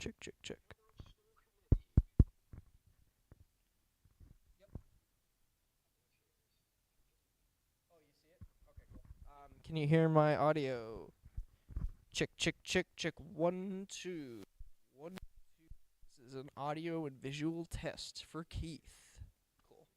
Check, check, check. Can you hear my audio? Check, check, check, check. One, two. One, two. This is an audio and visual test for Keith. Cool.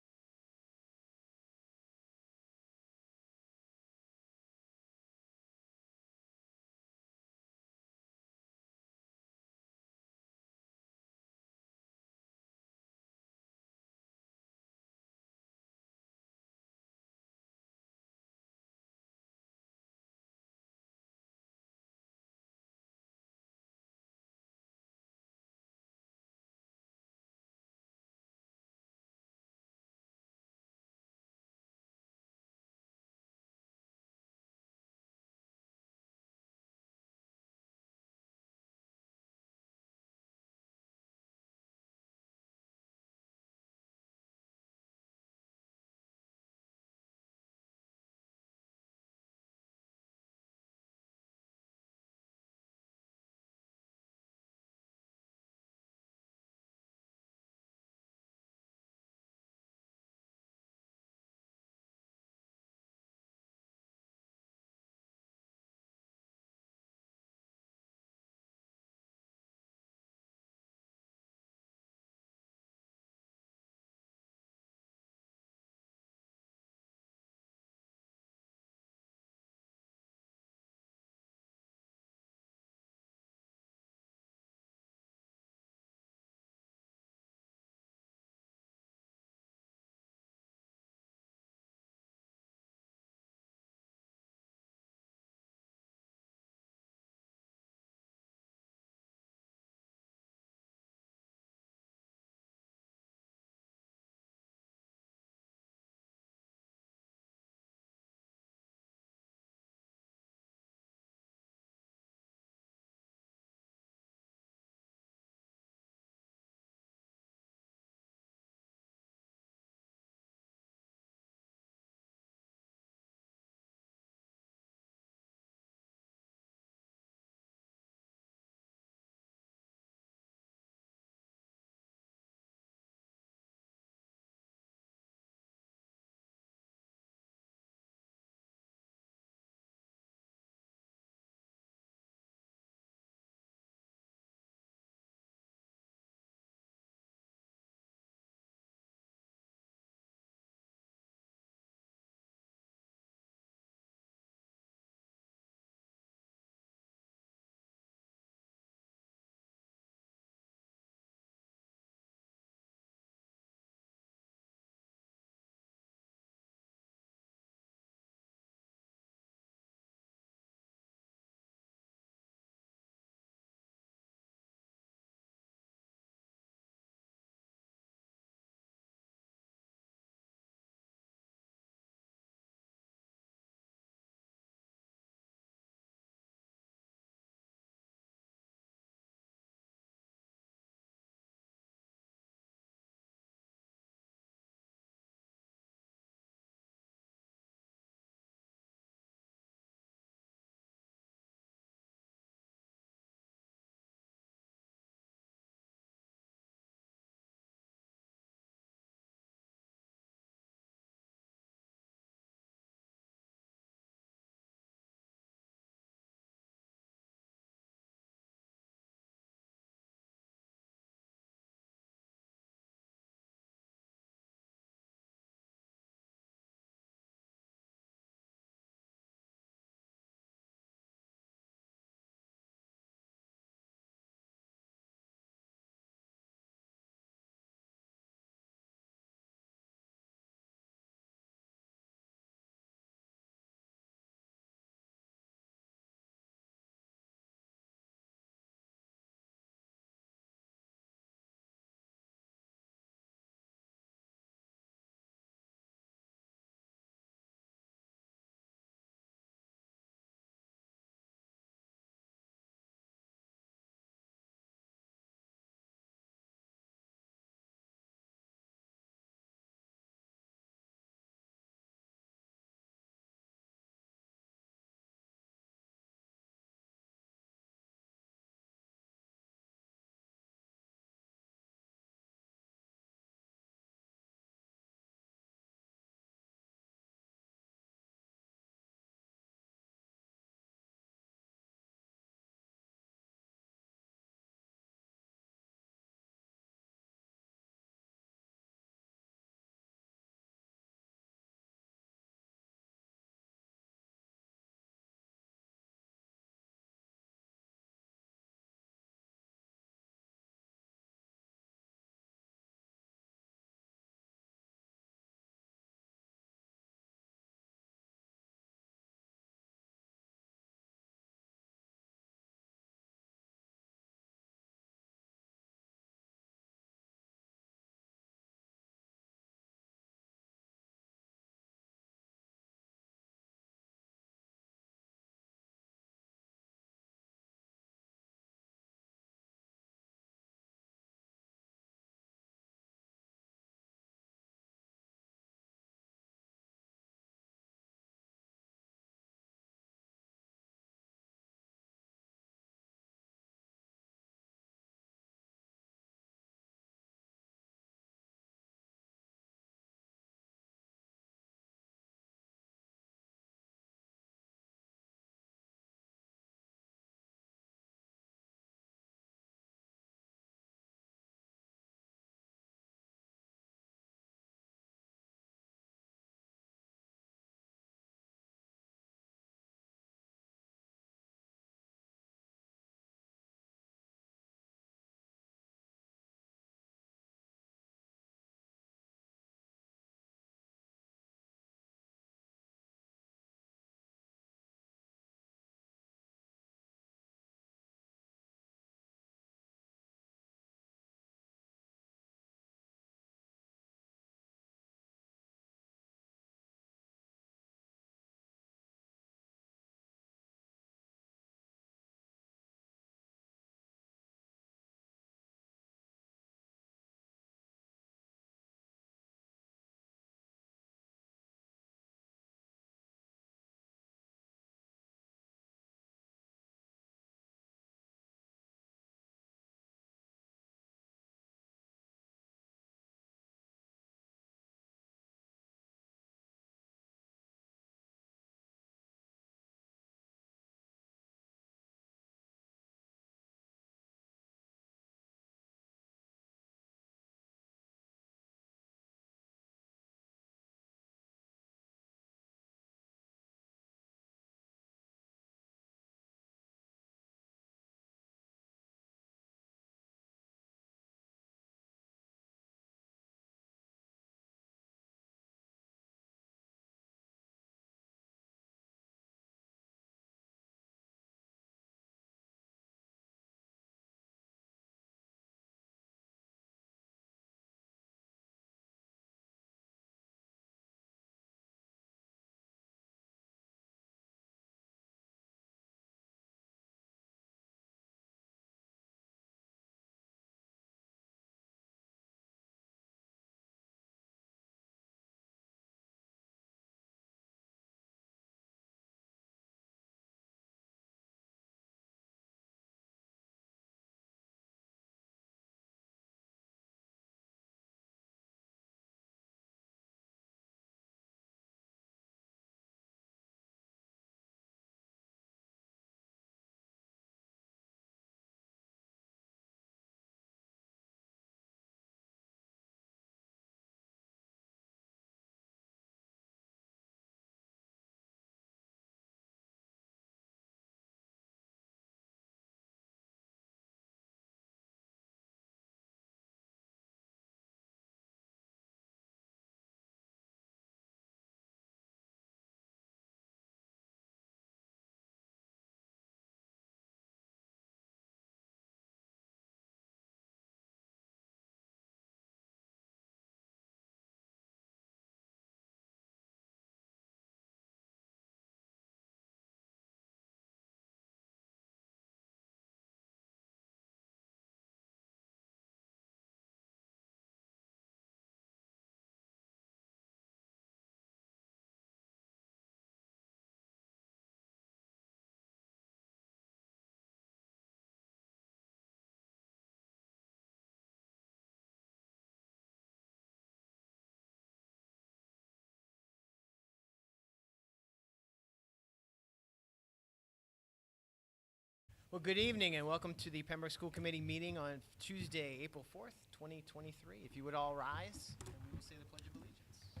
Well, good evening and welcome to the Pembroke School Committee meeting on Tuesday, April 4th, 2023. If you would all rise, and we will say the Pledge of Allegiance.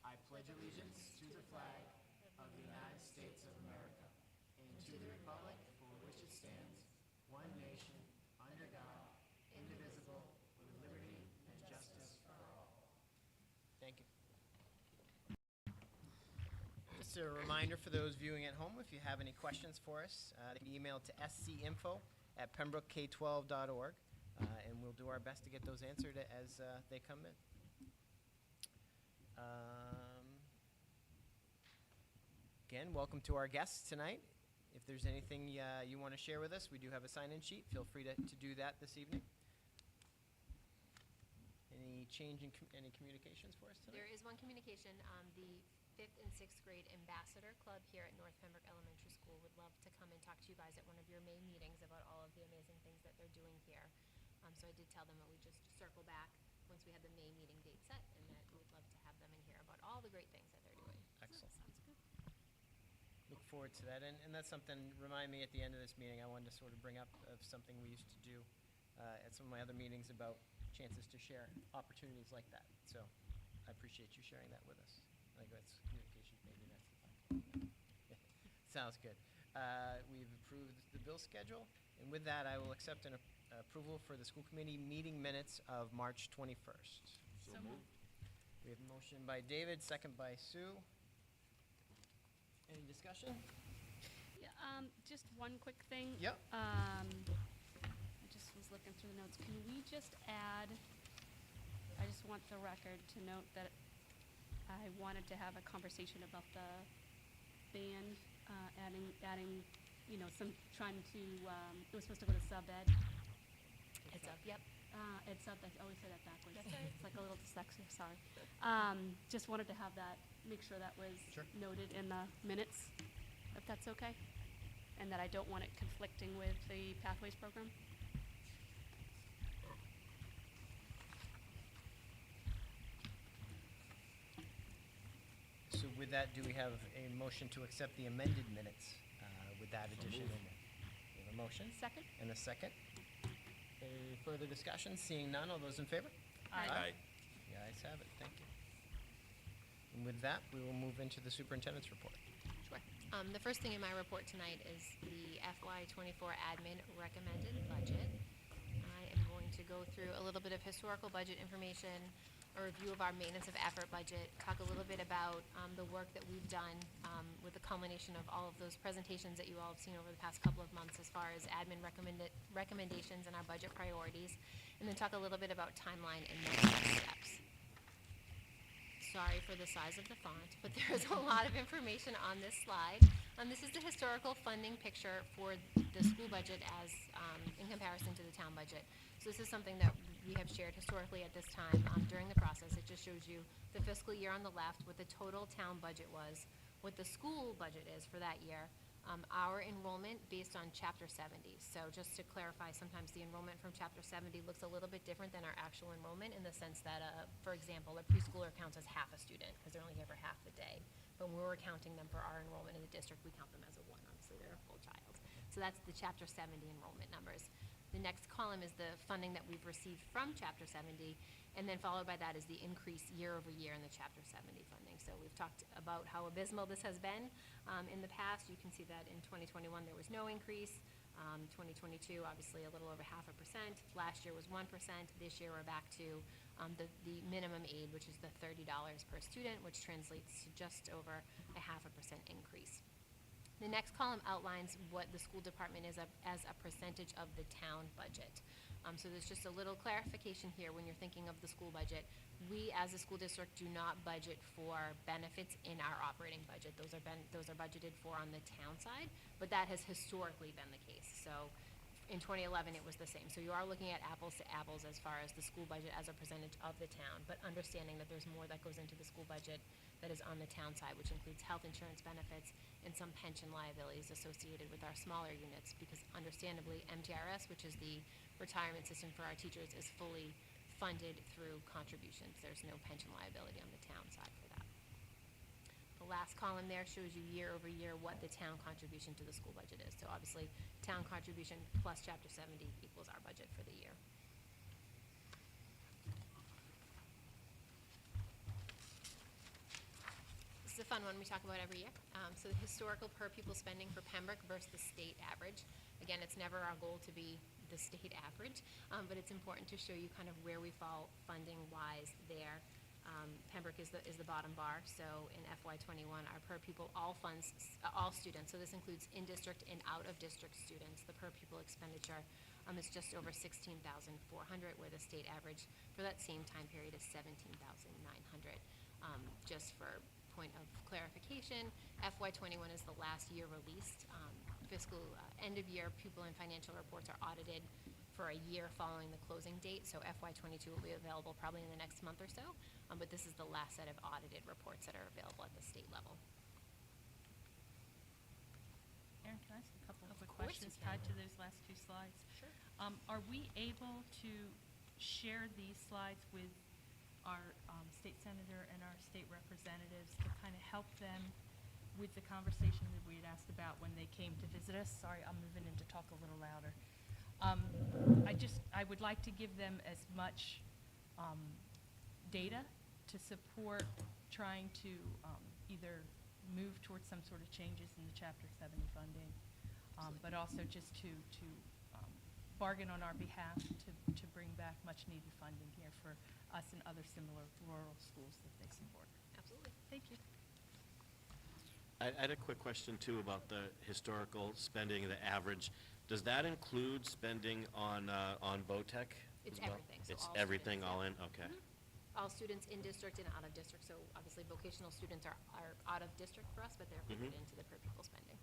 I pledge allegiance to the flag of the United States of America and to the republic for which it stands, one nation, under God, indivisible, with liberty and justice for all. Thank you. Just a reminder for those viewing at home, if you have any questions for us, they can be emailed to scinfo@pembrokek12.org, and we'll do our best to get those answered as they come in. Again, welcome to our guests tonight. If there's anything you want to share with us, we do have a sign-in sheet. Feel free to do that this evening. Any change in any communications for us tonight? There is one communication. The 5th and 6th grade Ambassador Club here at North Pembroke Elementary School would love to come and talk to you guys at one of your May meetings about all of the amazing things that they're doing here. So I did tell them that we'd just circle back once we had the May meeting date set, and that we would love to have them in here about all the great things that they're doing. Excellent. So that sounds good. Look forward to that. And that's something, remind me at the end of this meeting, I wanted to sort of bring up of something we used to do at some of my other meetings about chances to share opportunities like that. So I appreciate you sharing that with us. I think that's communications, maybe that's the time. Sounds good. We've approved the bill schedule, and with that, I will accept an approval for the school committee meeting minutes of March 21st. So moved. We have a motion by David, second by Sue. Any discussion? Yeah, just one quick thing. Yep. I just was looking through the notes. Can we just add, I just want the record to note that I wanted to have a conversation about the band, adding, trying to, it was supposed to go to sub-ed. It's up. Yep. Ed sub, I always say that backwards. That's all right. It's like a little dyslexia, sorry. Just wanted to have that, make sure that was Sure. noted in the minutes, if that's okay. And that I don't want it conflicting with the Pathways program. So with that, do we have a motion to accept the amended minutes with that addition in there? We have a motion Second? and a second. Any further discussion? Seeing none, all those in favor? Aye. The ayes have it. Thank you. And with that, we will move into the superintendent's report. Sure. The first thing in my report tonight is the FY24 admin recommended budget. I am going to go through a little bit of historical budget information, a review of our maintenance of effort budget, talk a little bit about the work that we've done with the culmination of all of those presentations that you all have seen over the past couple of months as far as admin recommendations and our budget priorities, and then talk a little bit about timeline and next steps. Sorry for the size of the font, but there's a lot of information on this slide. This is the historical funding picture for the school budget as in comparison to the town budget. So this is something that we have shared historically at this time during the process. It just shows you the fiscal year on the left, what the total town budget was, what the school budget is for that year, our enrollment based on Chapter 70. So just to clarify, sometimes the enrollment from Chapter 70 looks a little bit different than our actual enrollment in the sense that, for example, a preschooler counts as half a student because they're only here for half the day. But when we're counting them for our enrollment in the district, we count them as a one. Obviously, they're a full child. So that's the Chapter 70 enrollment numbers. The next column is the funding that we've received from Chapter 70, and then followed by that is the increase year over year in the Chapter 70 funding. So we've talked about how abysmal this has been in the past. You can see that in 2021 there was no increase. 2022, obviously a little over 0.5%. Last year was 1%. This year we're back to the minimum aid, which is the $30 per student, which translates to just over a 0.5% increase. The next column outlines what the school department is as a percentage of the town budget. So there's just a little clarification here when you're thinking of the school budget. We, as a school district, do not budget for benefits in our operating budget. Those are budgeted for on the town side, but that has historically been the case. So in 2011, it was the same. So you are looking at apples to apples as far as the school budget as a percentage of the town, but understanding that there's more that goes into the school budget that is on the town side, which includes health insurance benefits and some pension liabilities associated with our smaller units, because understandably, MTRS, which is the retirement system for our teachers, is fully funded through contributions. There's no pension liability on the town side for that. The last column there shows you year over year what the town contribution to the school budget is. So obviously, town contribution plus Chapter 70 equals our budget for the year. This is a fun one we talk about every year. So the historical per pupil spending for Pembroke versus the state average. Again, it's never our goal to be the state average, but it's important to show you kind of where we fall funding-wise there. Pembroke is the bottom bar. So in FY21, our per pupil all students. So this includes in-district and out-of-district students. The per pupil expenditure is just over $16,400, where the state average for that same time period is $17,900. Just for point of clarification, FY21 is the last year released. Fiscal end of year pupil and financial reports are audited for a year following the closing date. So FY22 will be available probably in the next month or so, but this is the last set of audited reports that are available at the state level. Erin, can I ask a couple of quick course you questions can. tied to those last two slides? Sure. Are we able to share these slides with our state senator and our state representatives to kind of help them with the conversation that we had asked about when they came to visit us? Sorry, I'm moving in to talk a little louder. I would like to give them as much data to support trying to either move towards some sort of changes in the Chapter 70 funding, but also just to bargain on our behalf to bring back much needed funding here for us and other similar rural schools that they support. Absolutely. Thank you. I had a quick question too about the historical spending, the average. Does that include spending on VOTEC? It's as well? everything, so It's all everything students, all yeah. in? Okay. All students in district and out of district. So obviously vocational students are out of district for us, but they're figured into the per pupil spending.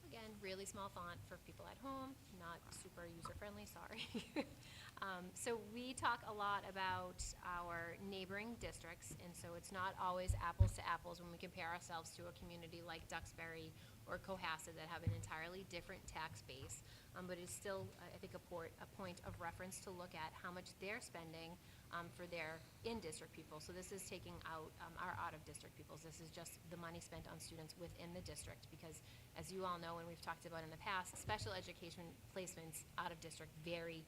Again, really small font for people at home, not super user-friendly, sorry. So we talk a lot about our neighboring districts, and so it's not always apples to apples when we compare ourselves to a community like Duxbury or Cohasset that have an entirely different tax base, but it's still, I think, a point of reference to look at how much they're spending for their in-district people. So this is taking out our out-of-district pupils. This is just the money spent on students within the district, because as you all know and we've talked about in the past, special education placements out of district vary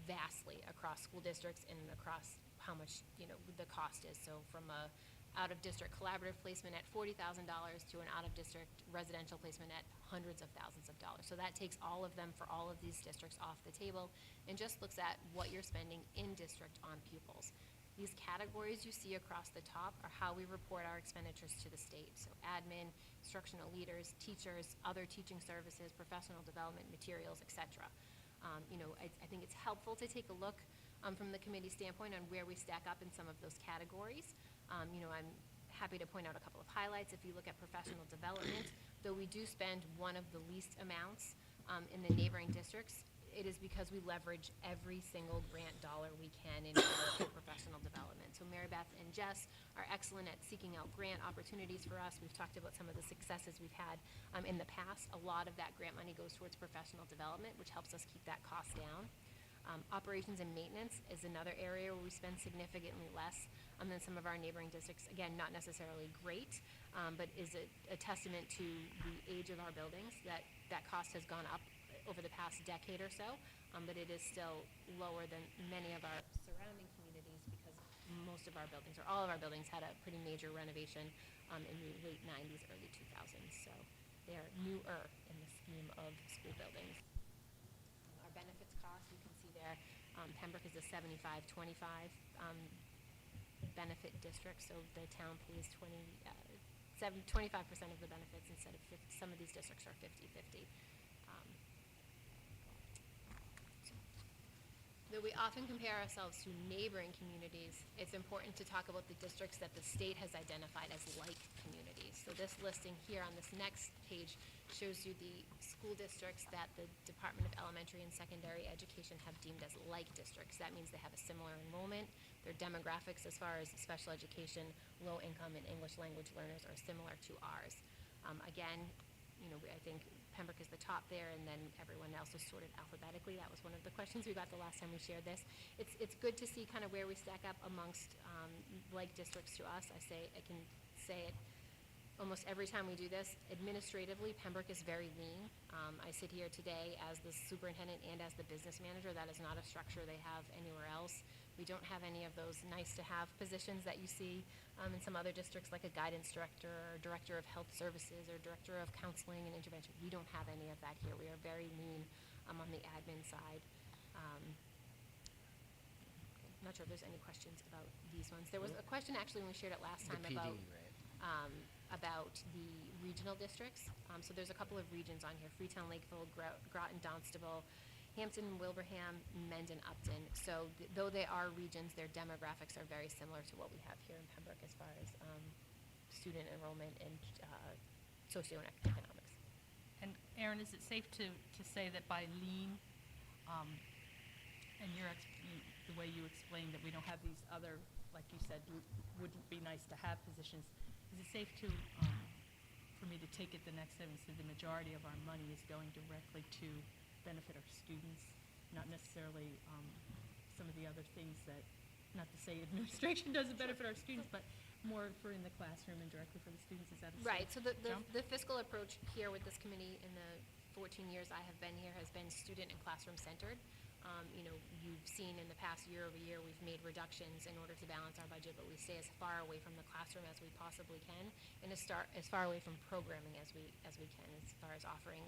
vastly across school districts and across how much the cost is. So from a out-of-district collaborative placement at $40,000 to an out-of-district residential placement at hundreds of thousands of dollars. So that takes all of them for all of these districts off the table and just looks at what you're spending in district on pupils. These categories you see across the top are how we report our expenditures to the state. So admin, instructional leaders, teachers, other teaching services, professional development, materials, etc. I think it's helpful to take a look from the committee standpoint on where we stack up in some of those categories. I'm happy to point out a couple of highlights. If you look at professional development, though we do spend one of the least amounts in the neighboring districts, it is because we leverage every single grant dollar we can in professional development. So Mary Beth and Jess are excellent at seeking out grant opportunities for us. We've talked about some of the successes we've had in the past. A lot of that grant money goes towards professional development, which helps us keep that cost down. Operations and maintenance is another area where we spend significantly less than some of our neighboring districts. Again, not necessarily great, but is a testament to the age of our buildings. That cost has gone up over the past decade or so, but it is still lower than many of our surrounding communities because most of our buildings, or all of our buildings, had a pretty major renovation in the late 90s, early 2000s. So they are newer in the scheme of school buildings. Our benefits cost, you can see there, Pembroke is a 75-25 benefit district, so the town pays 25% of the benefits instead of 50. Some of these districts are 50-50. Though we often compare ourselves to neighboring communities, it's important to talk about the districts that the state has identified as like communities. So this listing here on this next page shows you the school districts that the Department of Elementary and Secondary Education have deemed as like districts. That means they have a similar enrollment. Their demographics as far as special education, low income, and English language learners are similar to ours. Again, I think Pembroke is the top there, and then everyone else is sorted alphabetically. That was one of the questions we got the last time we shared this. It's good to see kind of where we stack up amongst like districts to us. I can say it almost every time we do this. Administratively, Pembroke is very lean. I sit here today as the superintendent and as the business manager. That is not a structure they have anywhere else. We don't have any of those nice-to-have positions that you see in some other districts, like a guidance director or director of health services or director of counseling and intervention. We don't have any of that here. We are very lean on the admin side. I'm not sure if there's any questions about these ones. There was a question actually when we shared it last The time PD, about right? about the regional districts. So there's a couple of regions on here: Freetown, Lakeville, Groton, Donstable, Hampton, Wilbraham, Mendon, Upton. So though they are regions, their demographics are very similar to what we have here in Pembroke as far as student enrollment and socioeconomics. And Erin, is it safe to say that by lean, and the way you explained that we don't have these other, like you said, wouldn't be nice to have positions, is it safe for me to take it the next step and say the majority of our money is going directly to benefit our students, not necessarily some of the other things that, not to say administration doesn't benefit our students, but more for in the classroom and directly for the students? Is that a Right, so safe jump? the fiscal approach here with this committee in the 14 years I have been here has been student and classroom centered. You've seen in the past year over year, we've made reductions in order to balance our budget, but we stay as far away from the classroom as we possibly can, and as far away from programming as we can, as far as offering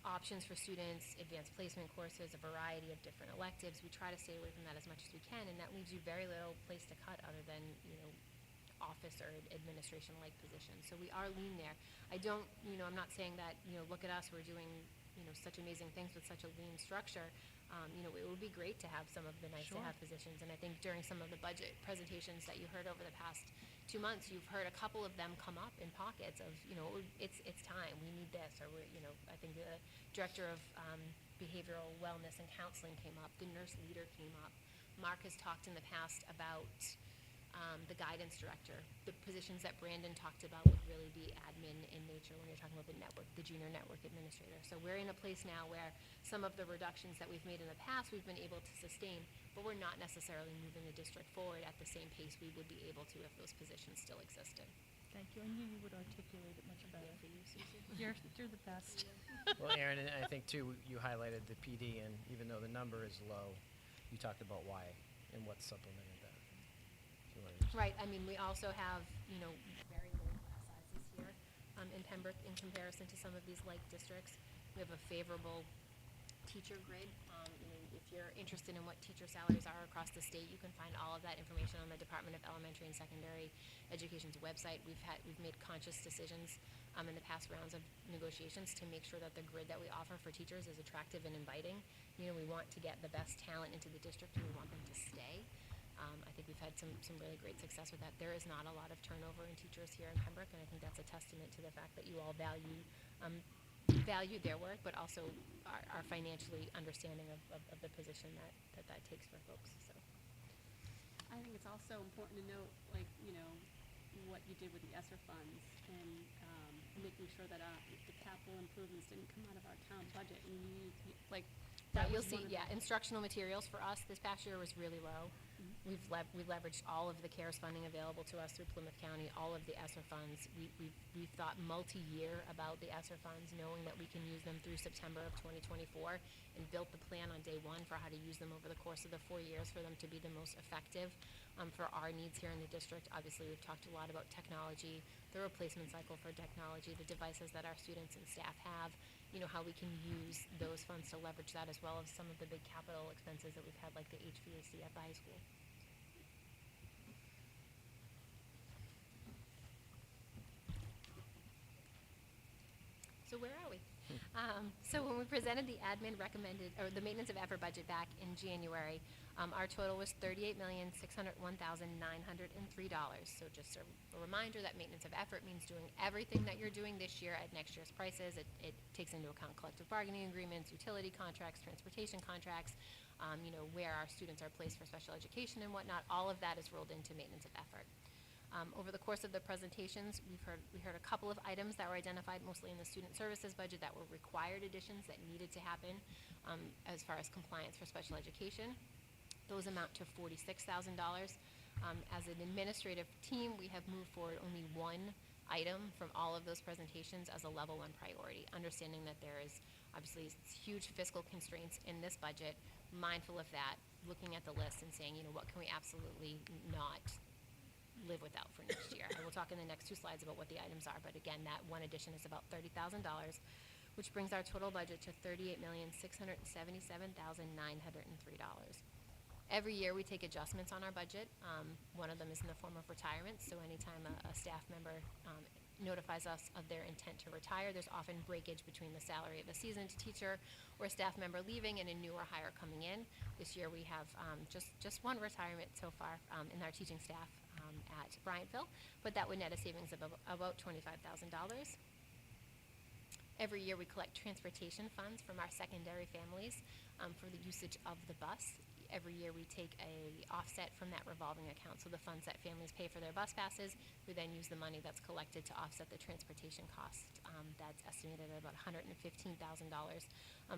options for students, advanced placement courses, a variety of different electives. We try to stay away from that as much as we can, and that leaves you very little place to cut other than, office or administration-like positions. So we are lean there. I'm not saying that, look at us, we're doing, such amazing things with such a lean structure. It would be great to have some of the nice-to-have positions, and I think during some of the budget presentations that you heard over the past 2 months, you've heard a couple of them come up in pockets of, it's time, we need this, or I think the director of behavioral wellness and counseling came up, the nurse leader came up. Mark has talked in the past about the guidance director. The positions that Brandon talked about would really be admin in nature when you're talking about the network, the junior network administrator. So we're in a place now where some of the reductions that we've made in the past we've been able to sustain, but we're not necessarily moving the district forward at the same pace we would be able to if those positions still existed. Thank you. I knew you would articulate it much better. For you, Susie. You're the best. Well, Erin, and I think too, you highlighted the PD, and even though the number is low, you talked about why and what supplemented that. If you wanna just- Right, we also have, very low class sizes here in Pembroke in comparison to some of these like districts. We have a favorable teacher grid. If you're interested in what teacher salaries are across the state, you can find all of that information on the Department of Elementary and Secondary Education's website. We've made conscious decisions in the past rounds of negotiations to make sure that the grid that we offer for teachers is attractive and inviting. We want to get the best talent into the district, and we want them to stay. I think we've had some really great success with that. There is not a lot of turnover in teachers here in Pembroke, and I think that's a testament to the fact that you all value their work, but also are financially understanding of the position that takes for folks. So I think it's also important to note, what you did with the ESSER funds and making sure that the capital improvements didn't come out of our town budget. And that was you'll see, one of the- instructional materials for us this past year was really low. We leveraged all of the CARES funding available to us through Plymouth County, all of the ESSER funds. We've thought multi-year about the ESSER funds, knowing that we can use them through September of 2024, and built the plan on day one for how to use them over the course of the 4 years for them to be the most effective for our needs here in the district. Obviously, we've talked a lot about technology, the replacement cycle for technology, the devices that our students and staff have, how we can use those funds to leverage that, as well as some of the big capital expenses that we've had, like the HVAC at the high school. So where are we? So when we presented the admin recommended, or the maintenance of effort budget back in January, our total was $38,601,903. So just a reminder that maintenance of effort means doing everything that you're doing this year at next year's prices. It takes into account collective bargaining agreements, utility contracts, transportation contracts, where our students are placed for special education and whatnot. All of that is rolled into maintenance of effort. Over the course of the presentations, we heard a couple of items that were identified mostly in the student services budget that were required additions that needed to happen as far as compliance for special education. Those amount to $46,000. As an administrative team, we have moved forward only one item from all of those presentations as a level 1 priority, understanding that there is obviously huge fiscal constraints in this budget, mindful of that, looking at the list and saying, what can we absolutely not live without for next year. I will talk in the next 2 slides about what the items are, but again, that one addition is about $30,000, which brings our total budget to $38,677,903. Every year we take adjustments on our budget. One of them is in the form of retirement, so anytime a staff member notifies us of their intent to retire, there's often breakage between the salary of a seasoned teacher or staff member leaving and a newer hire coming in. This year we have just one retirement so far in our teaching staff at Bryantville, but that would net a savings of about $25,000. Every year we collect transportation funds from our secondary families for the usage of the bus. Every year we take a offset from that revolving account, so the funds that families pay for their bus passes, we then use the money that's collected to offset the transportation cost. That's estimated at about $115,000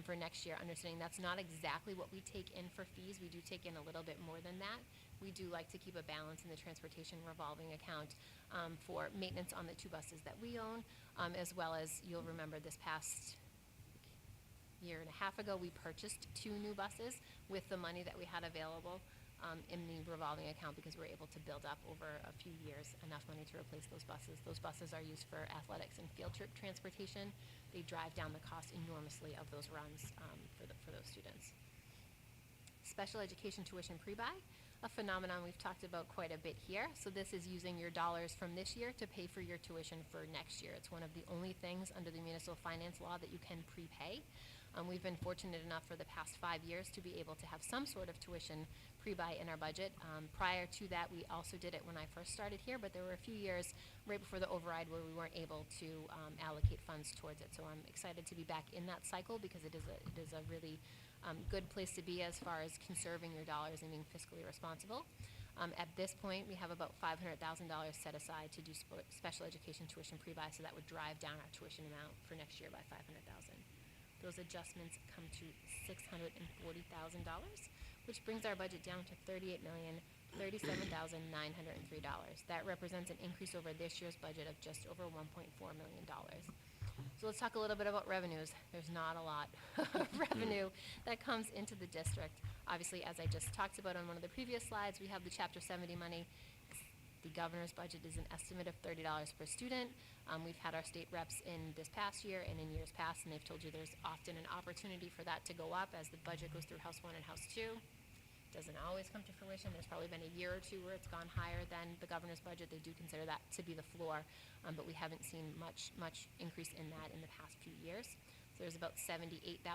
for next year. Understanding that's not exactly what we take in for fees. We do take in a little bit more than that. We do like to keep a balance in the transportation revolving account for maintenance on the 2 buses that we own, as well as you'll remember this past year and a half ago, we purchased 2 new buses with the money that we had available in the revolving account because we were able to build up over a few years enough money to replace those buses. Those buses are used for athletics and field trip transportation. They drive down the cost enormously of those runs for those students. Special education tuition pre-buy, a phenomenon we've talked about quite a bit here. So this is using your dollars from this year to pay for your tuition for next year. It's one of the only things under the municipal finance law that you can prepay. We've been fortunate enough for the past 5 years to be able to have some sort of tuition pre-buy in our budget. Prior to that, we also did it when I first started here, but there were a few years right before the override where we weren't able to allocate funds towards it. So I'm excited to be back in that cycle because it is a really good place to be as far as conserving your dollars and being fiscally responsible. At this point, we have about $500,000 set aside to do special education tuition pre-buy, so that would drive down our tuition amount for next year by $500,000. Those adjustments come to $640,000, which brings our budget down to $38,037,903. That represents an increase over this year's budget of just over $1.4 million. So let's talk a little bit about revenues. There's not a lot of revenue that comes into the district. Obviously, as I just talked about on one of the previous slides, we have the Chapter 70 money. The governor's budget is an estimate of $30 per student. We've had our state reps in this past year and in years past, and they've told you there's often an opportunity for that to go up as the budget goes through House 1 and House 2. Doesn't always come to fruition. There's probably been a year or 2 where it's gone higher than the governor's budget. They do consider that to be the floor, but we haven't seen much increase in that in the past few years. So there's about $78,000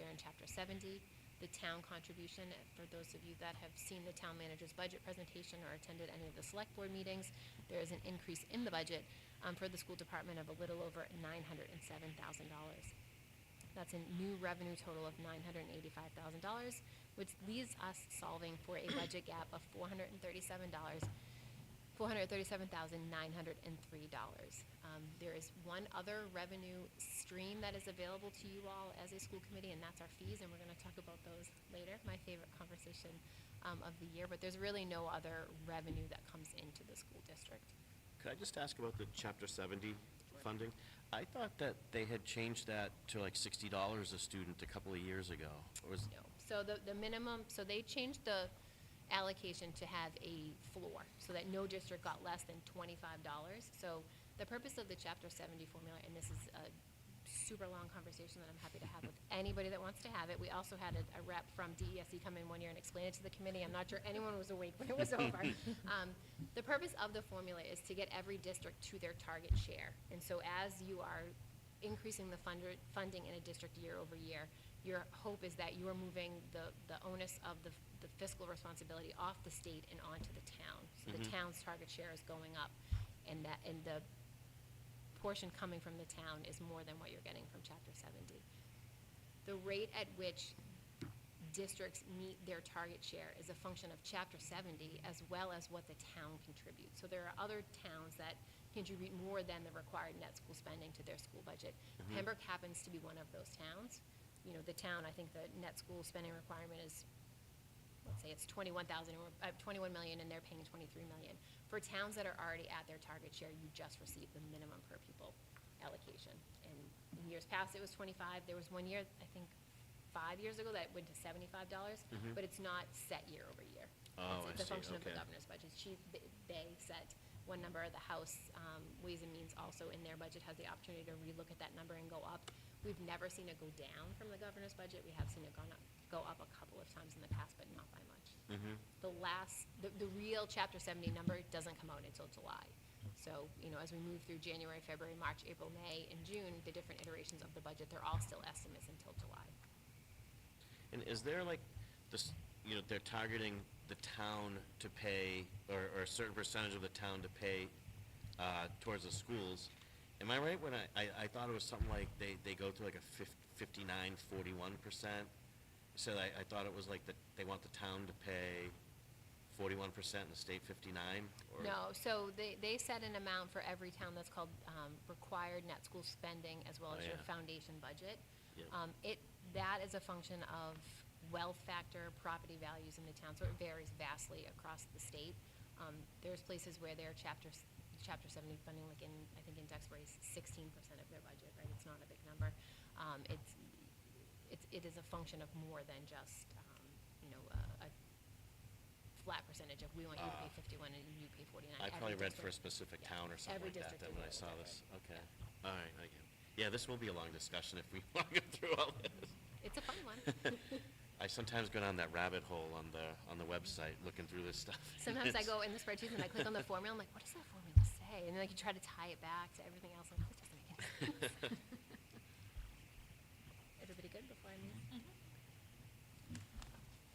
there in Chapter 70. The town contribution, for those of you that have seen the town manager's budget presentation or attended any of the select board meetings, there is an increase in the budget for the school department of a little over $907,000. That's a new revenue total of $985,000, which leaves us solving for a budget gap of $437,903. There is one other revenue stream that is available to you all as a school committee, and that's our fees, and we're going to talk about those later, my favorite conversation of the year, but there's really no other revenue that comes into the school district. Could I just ask about the Chapter 70 funding? I thought that they had changed that to like $60 a student a couple of years ago. Or was No. So the minimum, so they changed the allocation to have a floor so that no district got less than $25. So the purpose of the Chapter 70 formula, and this is a super long conversation that I'm happy to have with anybody that wants to have it. We also had a rep from DESE come in one year and explain it to the committee. I'm not sure anyone was awake when it was over. The purpose of the formula is to get every district to their target share. And so as you are increasing the funding in a district year over year, your hope is that you are moving the onus of the fiscal responsibility off the state and onto the town. So the town's target share is going up, and the portion coming from the town is more than what you're getting from Chapter 70. The rate at which districts meet their target share is a function of Chapter 70 as well as what the town contributes. So there are other towns that contribute more than the required net school spending to their school budget. Pembroke happens to be one of those towns. You know, the town, I think the net school spending requirement is, let's say it's 21 million, and they're paying 23 million. For towns that are already at their target share, you just receive the minimum per pupil allocation. And in years past, it was 25. There was one year, I think 5 years ago, that went to $75, but it's not set year over year. Oh, It's a I see, function of the okay. governor's budget. They set one number. The House Ways and Means also in their budget has the opportunity to relook at that number and go up. We've never seen it go down from the governor's budget. We have seen it go up a couple of times in the past, but not by much. The real Chapter 70 number doesn't come out until July. So, you know, as we move through January, February, March, April, May, and June, the different iterations of the budget, they're all still estimates until July. And is there like this, you know, they're targeting the town to pay, or a certain percentage of the town to pay towards the schools? Am I right when I thought it was something like they go through like a 59-41%? So I thought it was like they want the town to pay 41% and the state 59? Or? No, so they set an amount for every town that's called required net school spending, as well as your foundation budget. Yeah. That is a function of wealth factor, property values in the town, so it varies vastly across the state. There's places where their Chapter 70 funding, like I think in Duxbury, is 16% of their budget, right? It's not a big number. It is a function of more than just, a flat percentage of we want you to pay 51 and you pay 49. I Every probably read for a district- specific yeah, town or something every like that district then when I is saw different. this. Okay. Yeah. All right, I get it. Yeah, this will be a long discussion if we want to go through all this. It's a fun one. I sometimes go down that rabbit hole on the website looking through this stuff. Sometimes I go in the spreadsheet and I click on the formula. I'm like, what does that formula say? And then I can try to tie it back to everything else. I'm like, this doesn't make any sense. Everybody good before I move?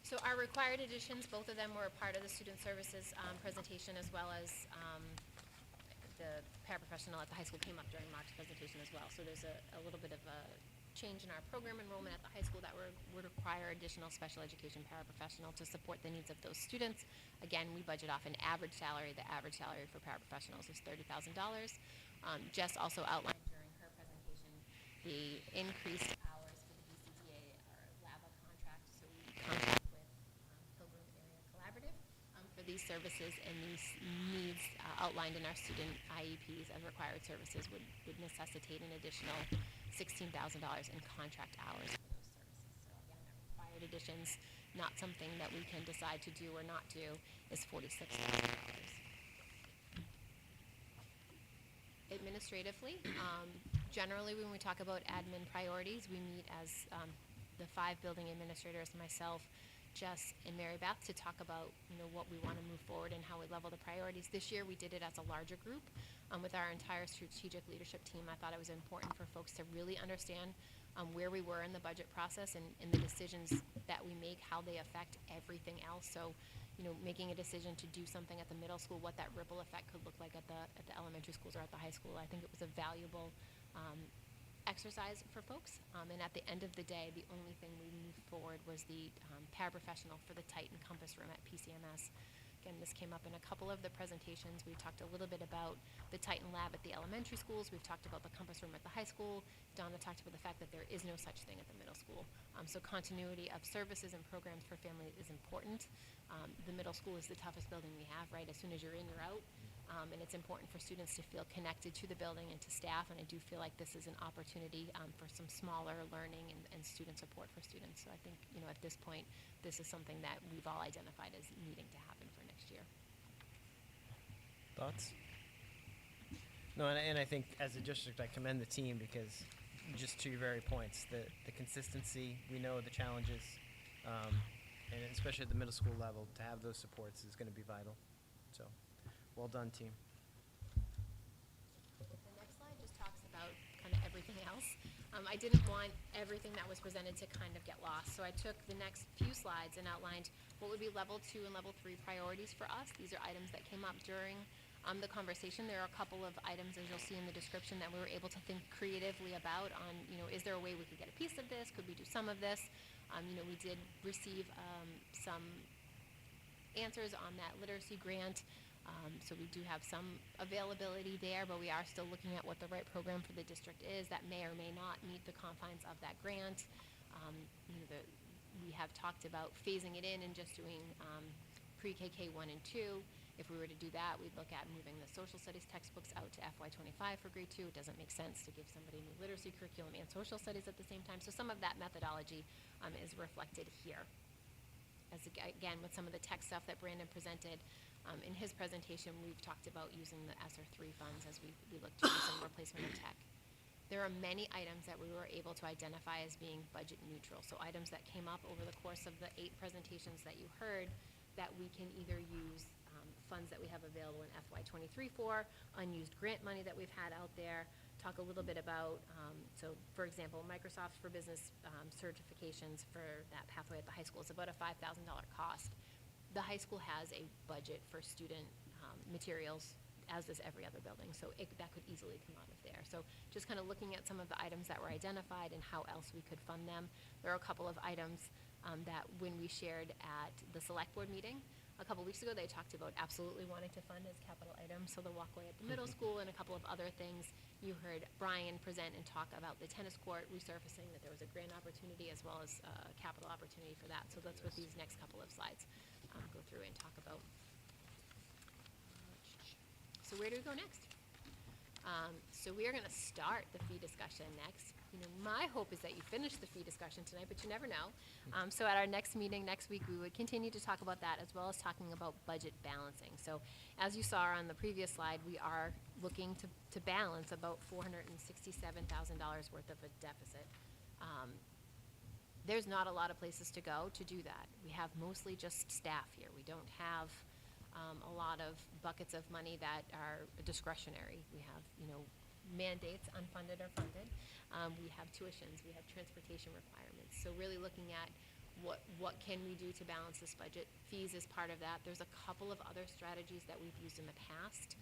So our required additions, both of them were a part of the student services presentation, as well as the paraprofessional at the high school came up during Mark's presentation as well. So there's a little bit of a change in our program enrollment at the high school that would require additional special education paraprofessional to support the needs of those students. Again, we budget off an average salary. The average salary for paraprofessionals is $30,000. Jess also outlined during her presentation the increased hours for the BCTA, our LABA contract. So we contract with Pembroke Area Collaborative for these services, and these needs outlined in our student IEPs as required services would necessitate an additional $16,000 in contract hours for those services. So again, our required additions, not something that we can decide to do or not do, is $46,000. Administratively, generally when we talk about admin priorities, we meet as the 5 building administrators, myself, Jess, and Mary Beth, to talk about what we want to move forward and how we level the priorities. This year we did it as a larger group with our entire strategic leadership team. I thought it was important for folks to really understand where we were in the budget process and the decisions that we make, how they affect everything else. So, making a decision to do something at the middle school, what that ripple effect could look like at the elementary schools or at the high school. I think it was a valuable exercise for folks. And at the end of the day, the only thing we moved forward was the paraprofessional for the Titan Compass Room at PCMS. Again, this came up in a couple of the presentations. We talked a little bit about the Titan Lab at the elementary schools. We've talked about the Compass Room at the high school. Donna talked about the fact that there is no such thing at the middle school. So continuity of services and programs for families is important. The middle school is the toughest building we have, right? As soon as you're in, you're out. And it's important for students to feel connected to the building and to staff, and I do feel like this is an opportunity for some smaller learning and student support for students. So I think, at this point, this is something that we've all identified as needing to happen for next year. Thoughts? No, and I think as a district, I commend the team because, just to your very points, the consistency, we know the challenges, and especially at the middle school level, to have those supports is going to be vital. So, well done, team. The next slide just talks about kind of everything else. I didn't want everything that was presented to kind of get lost, so I took the next few slides and outlined what would be level 2 and level 3 priorities for us. These are items that came up during the conversation. There are a couple of items, as you'll see in the description, that we were able to think creatively about on, is there a way we could get a piece of this? Could we do some of this? We did receive some answers on that literacy grant. So we do have some availability there, but we are still looking at what the right program for the district is that may or may not meet the confines of that grant. We have talked about phasing it in and just doing pre-KK 1 and 2. If we were to do that, we'd look at moving the social studies textbooks out to FY25 for grade 2. It doesn't make sense to give somebody new literacy curriculum and social studies at the same time. So some of that methodology is reflected here. As again, with some of the tech stuff that Brandon presented in his presentation, we've talked about using the ESSER 3 funds as we look to do some replacement of tech. There are many items that we were able to identify as being budget neutral. So items that came up over the course of the 8 presentations that you heard that we can either use funds that we have available in FY23 for, unused grant money that we've had out there, talk a little bit about, so for example, Microsoft for Business certifications for that pathway at the high school is about a $5,000 cost. The high school has a budget for student materials, as does every other building, so that could easily come out of there. So just kind of looking at some of the items that were identified and how else we could fund them. There are a couple of items that when we shared at the select board meeting a couple weeks ago, they talked about absolutely wanting to fund as capital items, so the walkway at the middle school and a couple of other things. You heard Brian present and talk about the tennis court resurfacing, that there was a grant opportunity as well as a capital opportunity for that. So that's what these next couple of slides go through and talk about. So where do we go next? So we are going to start the fee discussion next. My hope is that you finish the fee discussion tonight, but you never know. So at our next meeting next week, we would continue to talk about that as well as talking about budget balancing. So as you saw on the previous slide, we are looking to balance about $467,000 worth of a deficit. There's not a lot of places to go to do that. We have mostly just staff here. We don't have a lot of buckets of money that are discretionary. We have, mandates, unfunded or funded. We have tuitions. We have transportation requirements. So really looking at what can we do to balance this budget. Fees is part of that. There's a couple of other strategies that we've used in the past.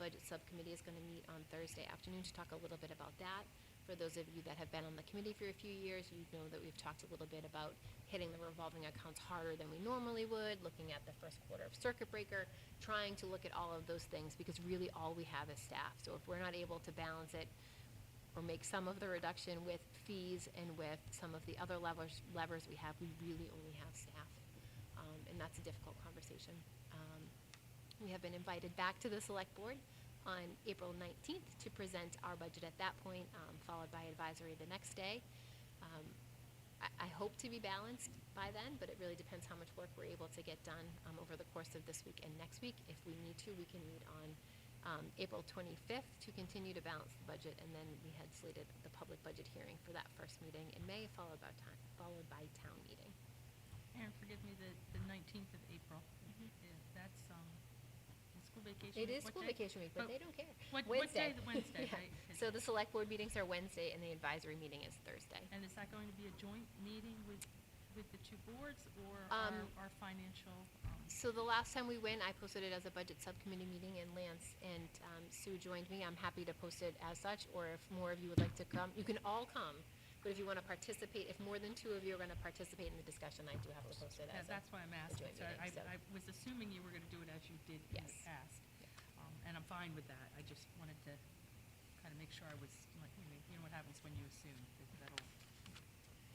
Budget subcommittee is going to meet on Thursday afternoon to talk a little bit about that. For those of you that have been on the committee for a few years, you know that we've talked a little bit about hitting the revolving accounts harder than we normally would, looking at the first quarter of circuit breaker, trying to look at all of those things, because really all we have is staff. So if we're not able to balance it or make some of the reduction with fees and with some of the other levers we have, we really only have staff. And that's a difficult conversation. We have been invited back to the select board on April 19th to present our budget at that point, followed by advisory the next day. I hope to be balanced by then, but it really depends how much work we're able to get done over the course of this week and next week. If we need to, we can meet on April 25th to continue to balance the budget, and then we had slated the public budget hearing for that first meeting in May, followed by town meeting. Aaron, forgive me, the 19th of April, that's school vacation It week? is What school day? vacation week, but Oh, they don't care. What Wednesday. day? Wednesday, Yeah. right? 'Cause- So the select board meetings are Wednesday, and the advisory meeting is Thursday. And is that going to be a joint meeting with the two boards, or our financial? So the last time we went, I posted it as a budget subcommittee meeting, and Lance and Sue joined me. I'm happy to post it as such, or if more of you would like to come, you can all come. But if you want to participate, if more than 2 of you are going to participate in the discussion, I do have to post it Yeah, as that's why I'm asking. joint So meeting, so- I was assuming you were going to do it as you did in the Yes. past. And I'm fine with that. I just wanted to kind of make sure I was, like, you know what happens when you assume, that old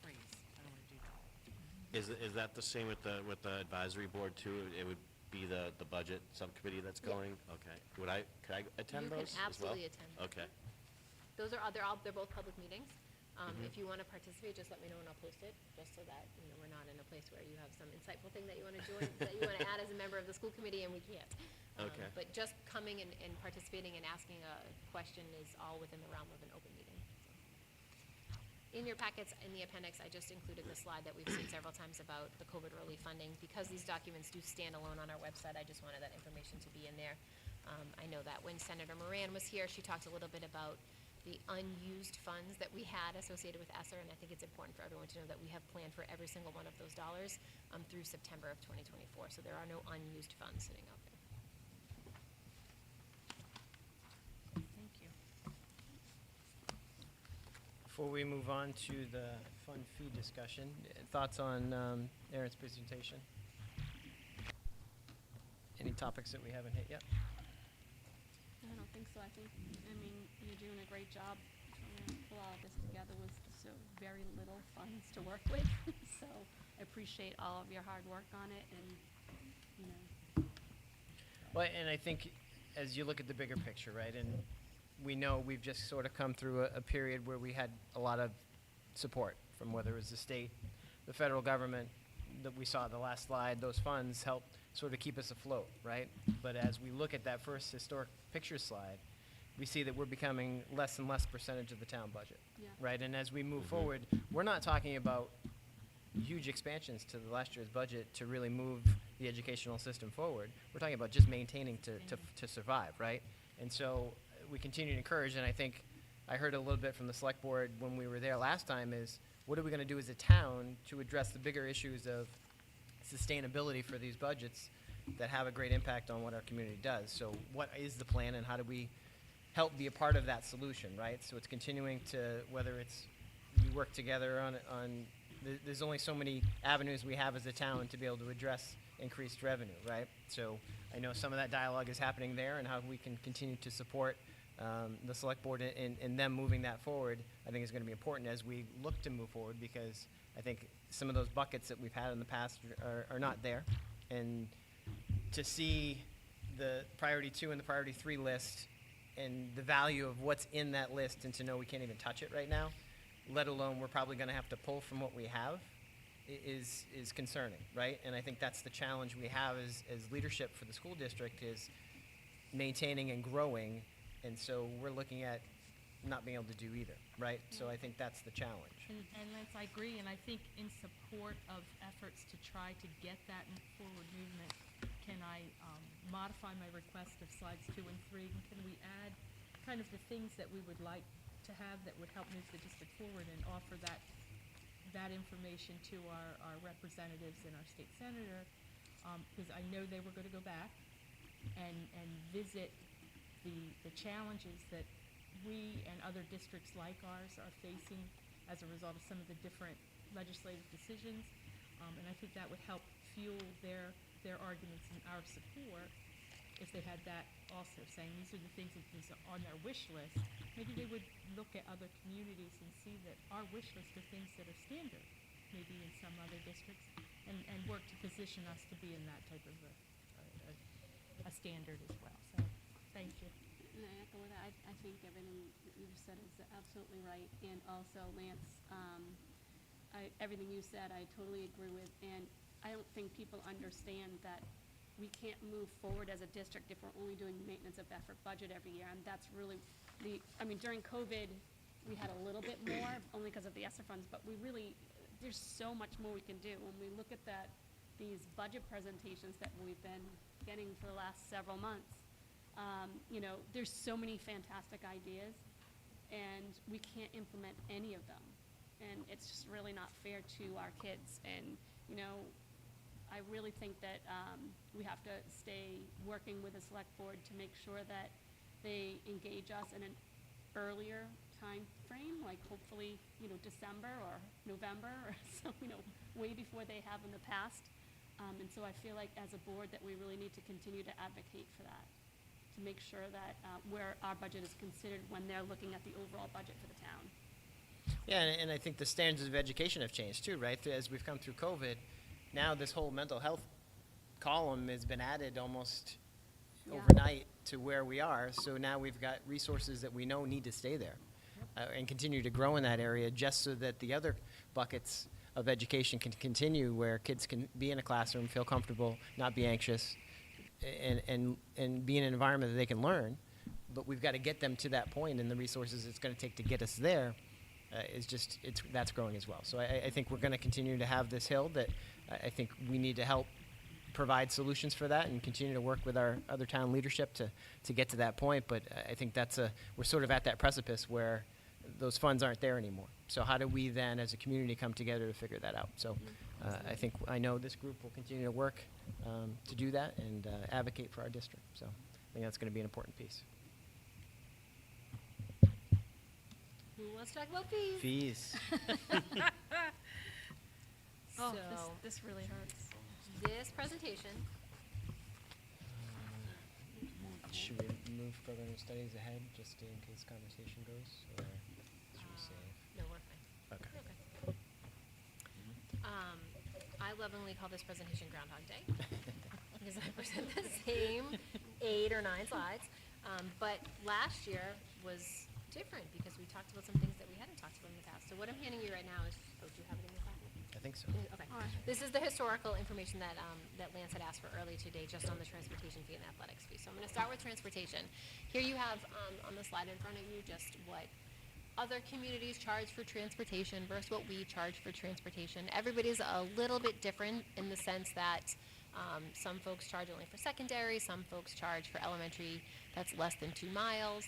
phrase. I don't want to do that. Is that the same with the advisory board too? It would be the budget subcommittee that's Yeah. going? Okay. Could I attend You those can as well? absolutely attend. Okay. They're both public meetings. If you want to participate, just let me know and I'll post it, just so that, we're not in a place where you have some insightful thing that you want to join, that you want to add as a member of the school committee and we can't. Okay. But just coming and participating and asking a question is all within the realm of an open meeting. So. In your packets, in the appendix, I just included the slide that we've seen several times about the COVID relief funding. Because these documents do stand alone on our website, I just wanted that information to be in there. I know that when Senator Moran was here, she talked a little bit about the unused funds that we had associated with ESSER, and I think it's important for everyone to know that we have planned for every single one of those dollars through September of 2024. So there are no unused funds sitting out there. Before we move on to the fund fee discussion, thoughts on Aaron's presentation? Any topics that we haven't hit yet? I don't think so. I mean, you're doing a great job trying to pull all this together with so very little funds to work with. So I appreciate all of your hard work on it and, you know. Well, and I think as you look at the bigger picture, right, and we know we've just sort of come through a period where we had a lot of support from whether it was the state, the federal government, that we saw the last slide, those funds help sort of keep us afloat, right? But as we look at that first historic picture slide, we see that we're becoming less and less percentage of the town budget, Yeah. right? And as we move forward, we're not talking about huge expansions to the last year's budget to really move the educational system forward. We're talking about just maintaining to survive, right? And so we continue to encourage, and I think I heard a little bit from the select board when we were there last time is, what are we going to do as a town to address the bigger issues of sustainability for these budgets that have a great impact on what our community does? So what is the plan and how do we help be a part of that solution, right? So it's continuing to, whether it's you work together on there's only so many avenues we have as a town to be able to address increased revenue, right? So I know some of that dialogue is happening there and how we can continue to support the select board in them moving that forward, I think is going to be important as we look to move forward, because I think some of those buckets that we've had in the past are not there. And to see the priority 2 and the priority 3 list and the value of what's in that list, and to know we can't even touch it right now, let alone we're probably going to have to pull from what we have, is concerning, right? And I think that's the challenge we have as leadership for the school district, is maintaining and growing. And so we're looking at not being able to do either, right? So I think that's the challenge. And Lance, I agree, and I think in support of efforts to try to get that forward movement, can I modify my request of slides 2 and 3? And can we add kind of the things that we would like to have that would help move the district forward, and offer that information to our representatives and our state senator, because I know they were going to go back and visit the challenges that we and other districts like ours are facing as a result of some of the different legislative decisions. And I think that would help fuel their arguments in our support if they had that also, saying these are the things that is on their wish list. Maybe they would look at other communities and see that our wish list are things that are standard, maybe in some other districts, and work to position us to be in that type of a standard as well. So, thank you. And I echo that. I think everything that you've said is absolutely right. And also, Lance, everything you said, I totally agree with. And I don't think people understand that we can't move forward as a district if we're only doing maintenance of effort budget every year. And that's really during COVID, we had a little bit more, only because of the ESSER funds, but there's so much more we can do. When we look at these budget presentations that we've been getting for the last several months, there's so many fantastic ideas, and we can't implement any of them. And it's just really not fair to our kids. And, I really think that we have to stay working with the select board to make sure that they engage us in an earlier time frame, like hopefully, December or November, or so, way before they have in the past. And so I feel like as a board that we really need to continue to advocate for that, to make sure that where our budget is considered when they're looking at the overall budget for the town. Yeah, and I think the standards of education have changed too, right? As we've come through COVID, now this whole mental health column has been added almost overnight to where we are. So now we've got resources that we know need to stay there and continue to grow in that area, just so that the other buckets of education can continue, where kids can be in a classroom, feel comfortable, not be anxious, and be in an environment that they can learn. But we've got to get them to that point, and the resources it's going to take to get us there that's growing as well. So I think we're going to continue to have this hill that I think we need to help provide solutions for that and continue to work with our other town leadership to get to that point. But I think we're sort of at that precipice where those funds aren't there anymore. So how do we then as a community come together to figure that out? So I know this group will continue to work to do that and advocate for our district. So I think that's going to be an important piece. Who wants to talk about fees? Fees. Oh, So, this really hurts. this presentation, Should we move program studies ahead, just in case conversation goes, or should we save? no, we're fine. Okay. Okay. I lovingly call this presentation Groundhog Day because I present the same 8 or 9 slides. But last year was different because we talked about some things that we hadn't talked about in the past. So what I'm handing you right now is, do you have it in your copy? I think so. Okay. All right. This is the historical information that, that Lance had asked for early today, just on the transportation fee and the athletics fee. So I'm gonna start with transportation. Here you have, on the slide in front of you, just what other communities charge for transportation versus what we charge for transportation. Everybody's a little bit different in the sense that some folks charge only for secondary, some folks charge for elementary that's less than 2 miles.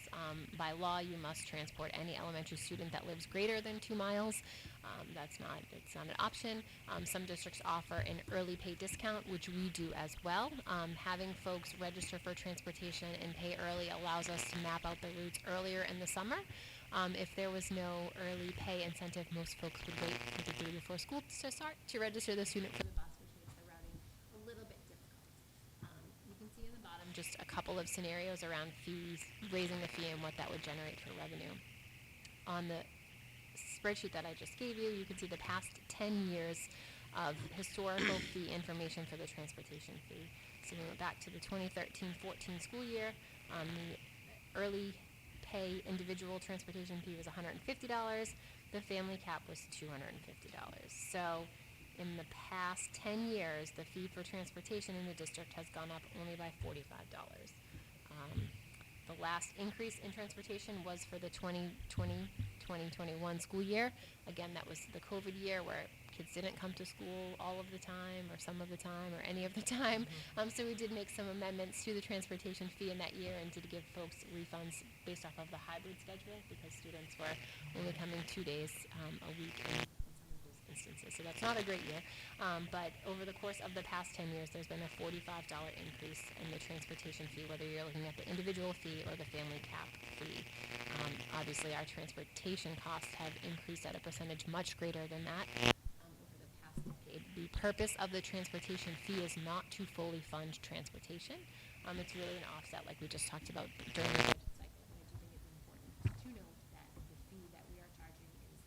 By law, you must transport any elementary student that lives greater than 2 miles. It's not an option. Some districts offer an early pay discount, which we do as well. Having folks register for transportation and pay early allows us to map out the routes earlier in the summer. If there was no early pay incentive, most folks would wait particularly before school to start to register the student for the bus, which makes the routing a little bit difficult. You can see in the bottom just a couple of scenarios around fees, raising the fee and what that would generate for revenue. On the spreadsheet that I just gave you, you can see the past 10 years of historical fee information for the transportation fee. So we went back to the 2013-14 school year. The early pay individual transportation fee was $150. The family cap was $250. So in the past 10 years, the fee for transportation in the district has gone up only by $45. The last increase in transportation was for the 2020-2021 school year. Again, that was the COVID year where kids didn't come to school all of the time or some of the time or any of the time. So we did make some amendments to the transportation fee in that year and did give folks refunds based off of the hybrid schedule because students were only coming 2 days a week in some of those instances. So that's not a great year. But over the course of the past 10 years, there's been a $45 increase in the transportation fee, whether you're looking at the individual fee or the family cap fee. Obviously, our transportation costs have increased at a percentage much greater than that. Over the past decade. The purpose of the transportation fee is not to fully fund transportation. It's really an offset, like we just talked about during the budget cycle. And I do think it's important to note that the fee that we are charging is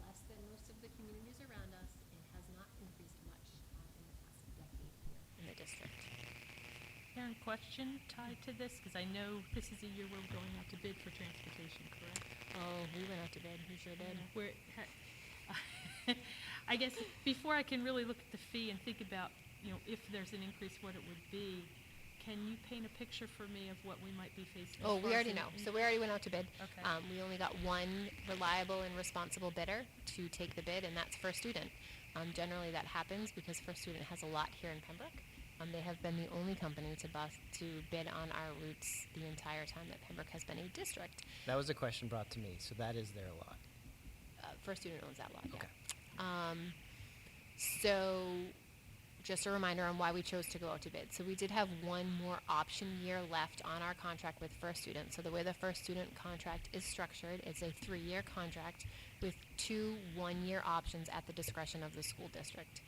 less than most of the communities around us and has not increased much in the past decade here in the district. Karen, question tied to this, because I know this is a year where we're going out to bid for transportation, correct? Oh, we went out to bid. We sure did. I guess before I can really look at the fee and think about, if there's an increase, what it would be, can you paint a picture for me of what we might be facing? Oh, as we far already as know. So we already went out to bid. Okay. We only got one reliable and responsible bidder to take the bid, and that's First Student. Generally, that happens because First Student has a lot here in Pembroke. They have been the only company to bid on our routes the entire time that Pembroke has been a district. That was a question brought to me, so that is their lot. First Student owns that lot, yeah. Okay. So just a reminder on why we chose to go out to bid. So we did have one more option year left on our contract with First Student. So the way the First Student contract is structured, it's a 3-year contract with 2 one-year options at the discretion of the school district.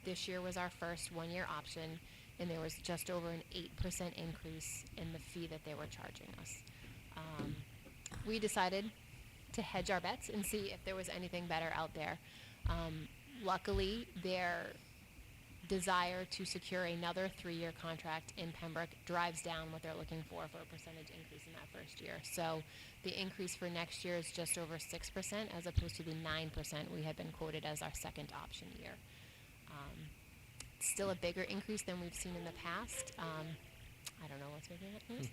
This year was our first 1-year option, and there was just over an 8% increase in the fee that they were charging us. We decided to hedge our bets and see if there was anything better out there. Luckily, their desire to secure another 3-year contract in Pembroke drives down what they're looking for a percentage increase in that first year. So the increase for next year is just over 6% as opposed to the 9% we had been quoted as our second option year. Still a bigger increase than we've seen in the past. I don't know what's making that noise.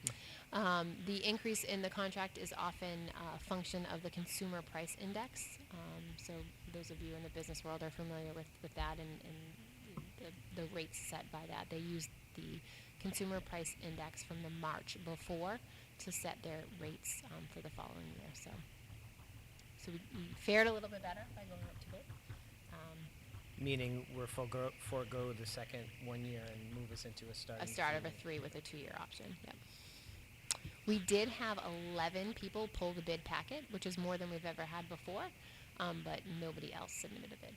The increase in the contract is often a function of the consumer price index. So those of you in the business world are familiar with that and the rates set by that. They use the consumer price index from the March before to set their rates for the following year. So we fared a little bit better by going up to bid. Meaning we're forego the second 1 year and move us into a start. A start of a 3 with a 2-year option, yep. We did have 11 people pull the bid packet, which is more than we've ever had before, but nobody else submitted a bid.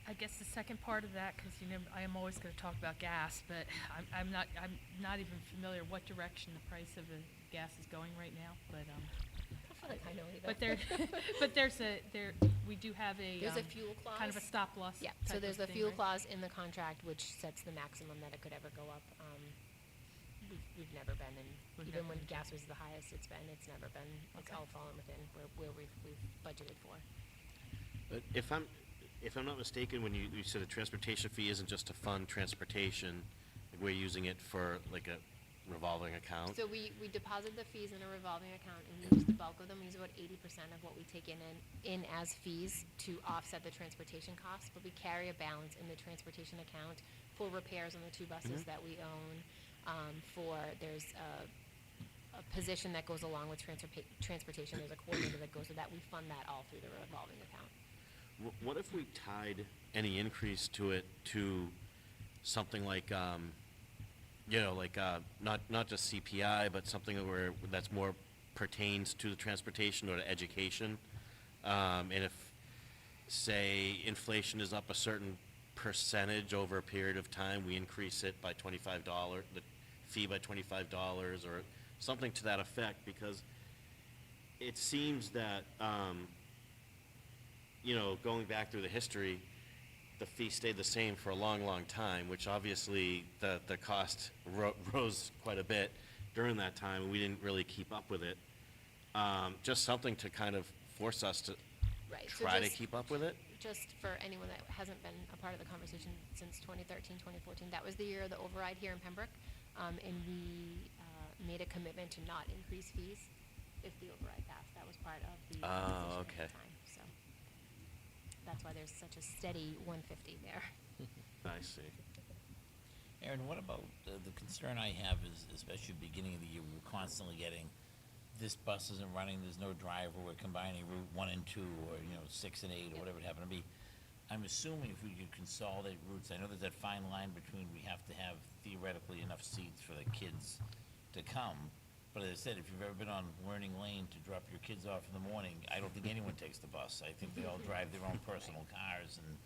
I guess the second part of that, because I am always going to talk about gas, but I'm not even familiar what direction the price of the gas is going right now. But I feel like I know either. we do have There's a fuel clause. kind of a stop loss. Yeah, type so there's of a thing, fuel right? clause in the contract which sets the maximum that it could ever go up. We've never been in, We've even never when been. gas was the highest it's never been, it's Okay. all fallen within where we've budgeted for. But if I'm not mistaken, when you said a transportation fee isn't just to fund transportation, like we're using it for like a revolving account? So we deposit the fees in a revolving account and we use the bulk of them. We use about 80% of what we take in as fees to offset the transportation costs, but we carry a balance in the transportation account for repairs on the two buses that we own. There's a position that goes along with transportation. There's a coordinator that goes with that. We fund that all through the revolving account. What if we tied any increase to it to something like, not just CPI, but something that's more pertains to the transportation or to education? And if, say, inflation is up a certain percentage over a period of time, we increase it by $25, the fee by $25 or something to that effect, because it seems that, going back through the history, the fee stayed the same for a long, long time, which obviously the cost rose quite a bit during that time, and we didn't really keep up with it. Just something to kind of force us to Right. So try to just- keep up with it. Just for anyone that hasn't been a part of the conversation since 2013, 2014, that was the year of the override here in Pembroke, and we made a commitment to not increase fees if the override passed. That was part of the decision at okay. the time. So that's why there's such a steady 150 there. I see. Aaron, what about, the concern I have is, especially beginning of the year, we were constantly getting, this bus isn't running, there's no driver, we're combining Route 1 and 2, or, 6 and 8, or whatever it happened to be. I'm assuming if we could consolidate routes, I know there's that fine line between we have to have theoretically enough seats for the kids to come, but as I said, if you've ever been on Learning Lane to drop your kids off in the morning, I don't think anyone takes the bus. I think they all drive their own personal cars, and,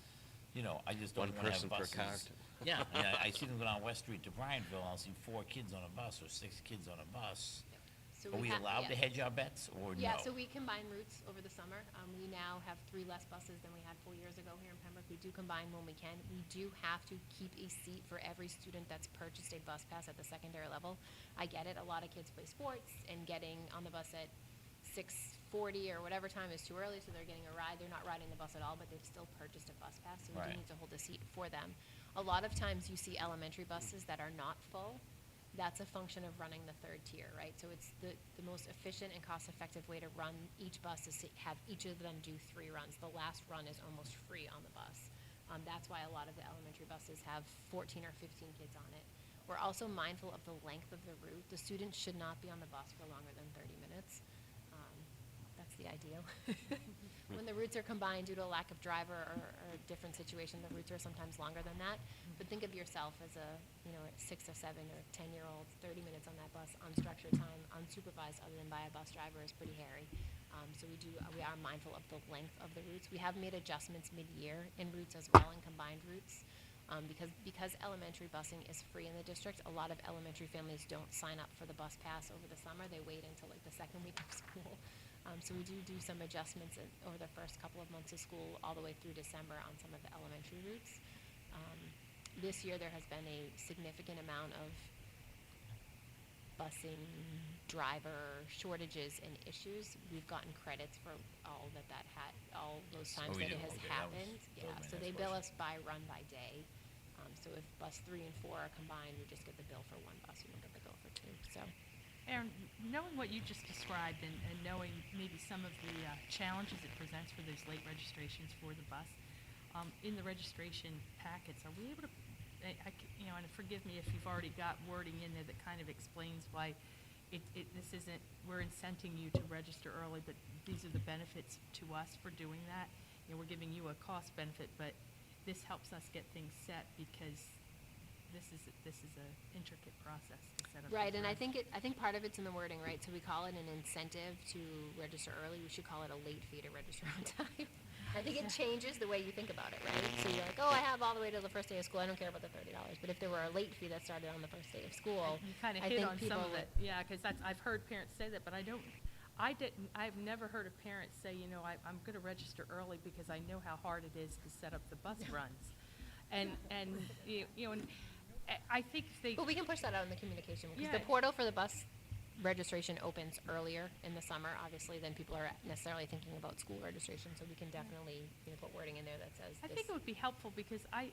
I just don't One wanna have person per buses. car. Yeah, I see them go down West Street to Bryanville, and I'll see 4 kids on a bus, or 6 kids on a bus. So Are we allowed to hedge our bets, or no? Yeah, so we combine routes over the summer. We now have 3 less buses than we had 4 years ago here in Pembroke. We do combine when we can. We do have to keep a seat for every student that's purchased a bus pass at the secondary level. I get it, a lot of kids play sports, and getting on the bus at 6:40 or whatever time is too early, so they're getting a ride. They're not riding the bus at all, but they've still purchased a bus pass, so we Right. do need to hold a seat for them. A lot of times you see elementary buses that are not full. That's a function of running the third tier, right? So it's the most efficient and cost-effective way to run each bus is to have each of them do 3 runs. The last run is almost free on the bus. That's why a lot of the elementary buses have 14 or 15 kids on it. We're also mindful of the length of the route. The students should not be on the bus for longer than 30 minutes. That's the ideal. When the routes are combined due to a lack of driver or a different situation, the routes are sometimes longer than that. But think of yourself as a 6 or 7 or 10-year-old, 30 minutes on that bus, unstructured time, unsupervised other than by a bus driver is pretty hairy. So we are mindful of the length of the routes. We have made adjustments mid-year in routes as well, in combined routes. Because elementary busing is free in the district, a lot of elementary families don't sign up for the bus pass over the summer. They wait until like the second week of school. So we do some adjustments over the first couple of months of school all the way through December on some of the elementary routes. This year there has been a significant amount of busing, driver shortages and issues. We've gotten credits for all those times we that do. it has Okay, that was happened. Yeah, my so next they bill question. us by run by day. So if bus 3 and 4 are combined, we just get the bill for 1 bus. We don't get the bill for 2. So. Aaron, knowing what you just described and knowing maybe some of the challenges it presents for those late registrations for the bus, in the registration packets, are we able to, and forgive me if you've already got wording in there that kind of explains why we're incenting you to register early, but these are the benefits to us for doing that. We're giving you a cost benefit, but this helps us get things set because this is a intricate process to set up. Right, these and I runs. think part of it's in the wording, right? So we call it an incentive to register early. We should call it a late fee to register on time. I think it changes the way you think about it, right? So you're like, oh, I have all the way till the first day of school. I don't care about the $30. But if there were a late fee that started on the first day of school, You kind of I hit think on people some of would- it, yeah, because I've heard parents say that, but I've never heard a parent say, I'm going to register early because I know how hard it is to set up the bus runs. And I think if they, But we can push that out in the communication, because the Yeah. portal for the bus registration opens earlier in the summer, obviously, than people are necessarily thinking about school registration, so we can definitely, put wording in there that says I this. think it would be helpful because I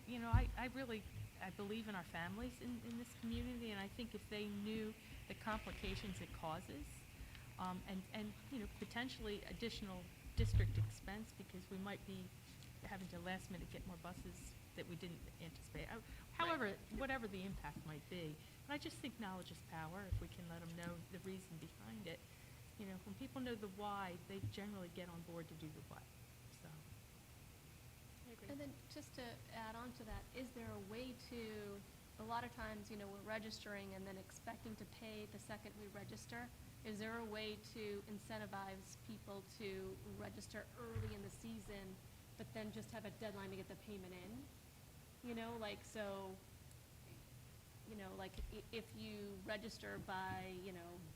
believe in our families in this community, and I think if they knew the complications it causes, and potentially additional district expense, because we might be having to last minute get more buses that we didn't anticipate. However, whatever the impact might be, but I just think knowledge is power. If we can let them know the reason behind it, when people know the why, they generally get on board to do the what. So. And then just to add on to that, is there a way to, a lot of times, we're registering and then expecting to pay the second we register. Is there a way to incentivize people to register early in the season, but then just have a deadline to get the payment in? If you register by,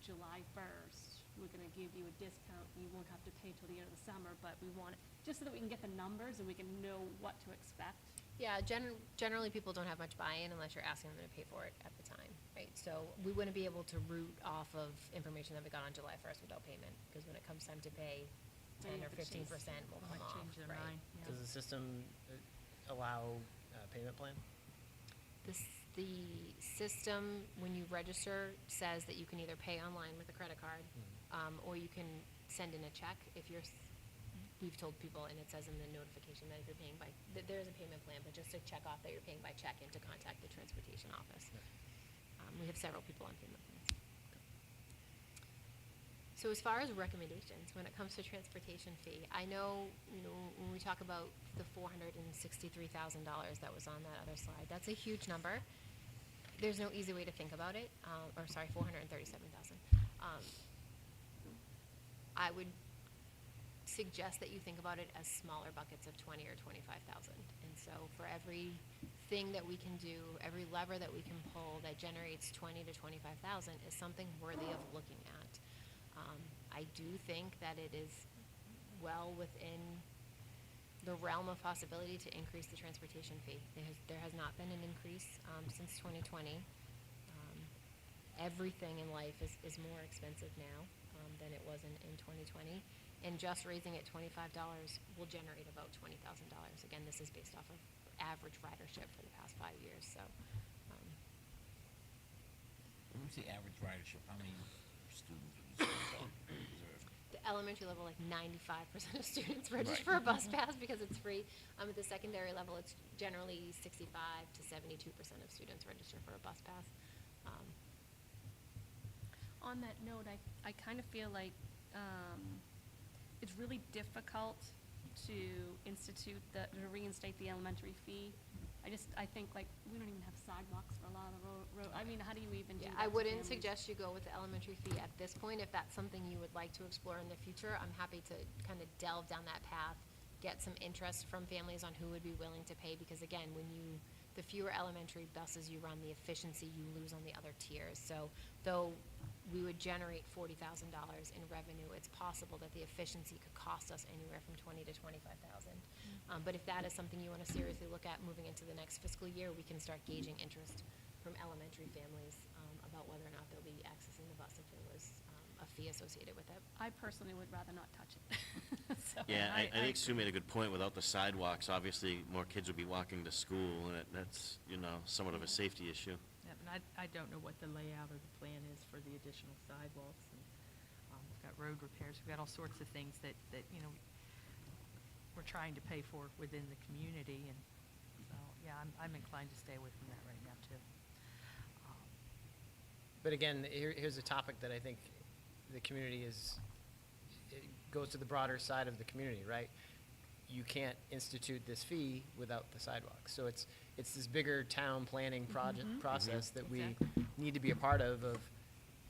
July 1st, we're gonna give you a discount, you won't have to pay till the end of the summer, but we want it, just so that we can get the numbers and we can know what to expect. Yeah, generally people don't have much buy-in unless you're asking them to pay for it at the time, right? So we wouldn't be able to root off of information that we got on July 1st without payment, because when it comes time to pay, Then 10 you or have to chase 15% will Might come off, change their right? mind, yeah. Does the system allow payment plan? The system, when you register, says that you can either pay online with a credit card, or you can send in a check if you're, we've told people, and it says in the notification that if you're paying by, there is a payment plan, but just to check off that you're paying by check and to contact the transportation office. We have several people on payment plans. So as far as recommendations, when it comes to transportation fee, I know, when we talk about the $463,000 that was on that other slide, that's a huge number. There's no easy way to think about it, 437,000. I would suggest that you think about it as smaller buckets of 20 or 25,000. And so for every thing that we can do, every lever that we can pull that generates 20 to 25,000 is something worthy of looking at. I do think that it is well within the realm of possibility to increase the transportation fee. There has not been an increase since 2020. Everything in life is more expensive now than it was in 2020. And just raising it $25 will generate about $20,000. Again, this is based off of average ridership for the past 5 years. So, What's the average ridership? How many students would you say reserve? the elementary level, like 95% of students register Right. for a bus pass because it's free. At the secondary level, it's generally 65 to 72% of students register for a bus pass. On that note, I kind of feel like it's really difficult to to reinstate the elementary fee. I think we don't even have sidewalks for a lot of the road. I mean, how do you even do Yeah, that? I to wouldn't families? suggest you go with the elementary fee at this point. If that's something you would like to explore in the future, I'm happy to kind of delve down that path, get some interest from families on who would be willing to pay, because again, the fewer elementary buses you run, the efficiency you lose on the other tiers. So though we would generate $40,000 in revenue, it's possible that the efficiency could cost us anywhere from 20 to 25,000. But if that is something you want to seriously look at moving into the next fiscal year, we can start gauging interest from elementary families about whether or not they'll be accessing the bus if there was a fee associated with it. I personally would rather not touch it. So- Yeah, I I think Sue made a good point. Without the sidewalks, obviously, more kids would be walking to school, and that's, somewhat of a safety issue. Yep, and I don't know what the layout or the plan is for the additional sidewalks. And we've got road repairs, we've got all sorts of things that we're trying to pay for within the community. And so, yeah, I'm inclined to stay away from that right now, too. But again, here's a topic that I think the community it goes to the broader side of the community, right? you can't institute this fee without the sidewalks. So it's this bigger town planning process that we Exactly. need to be a part of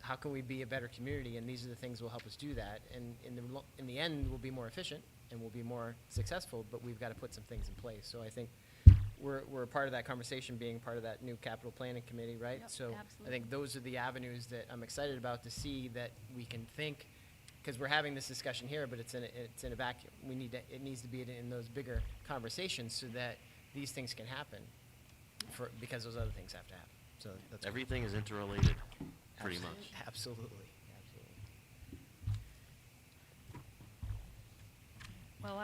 how can we be a better community, and these are the things that will help us do that. And in the end, we'll be more efficient and we'll be more successful, but we've got to put some things in place. So I think we're a part of that conversation, being part of that new capital planning committee, right? Yep, So I absolutely. think those are the avenues that I'm excited about, to see that we can think, because we're having this discussion here, but it's in a vacuum. It needs to be in those bigger conversations so that these things can happen, because those other things have to happen. So that's Everything is interrelated, pretty much. Absolutely. Well,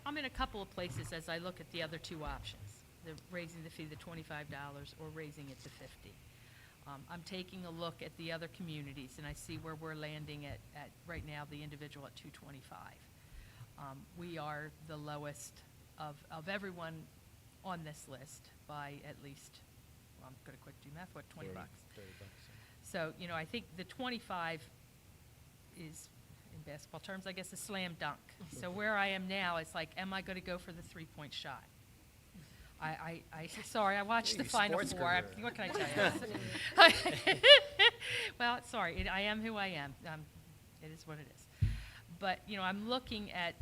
I'm in a couple of places as I look at the other two options, the raising the fee to $25 or raising it to $50. I'm taking a look at the other communities, and I see where we're landing at right now, the individual at $225. We are the lowest of everyone on this list by at least, well, I'm gonna quick do math, what, 20 bucks? 30 bucks. So, you know, I think the 25 is, in basketball terms, I guess, a slam dunk. So where I am now, it's like, am I going to go for the three-point shot? Sorry, I watched the Hey, Final sports Four. guru. What can I tell you? Well, sorry, I am who I am. It is what it is. But, you know, I'm looking at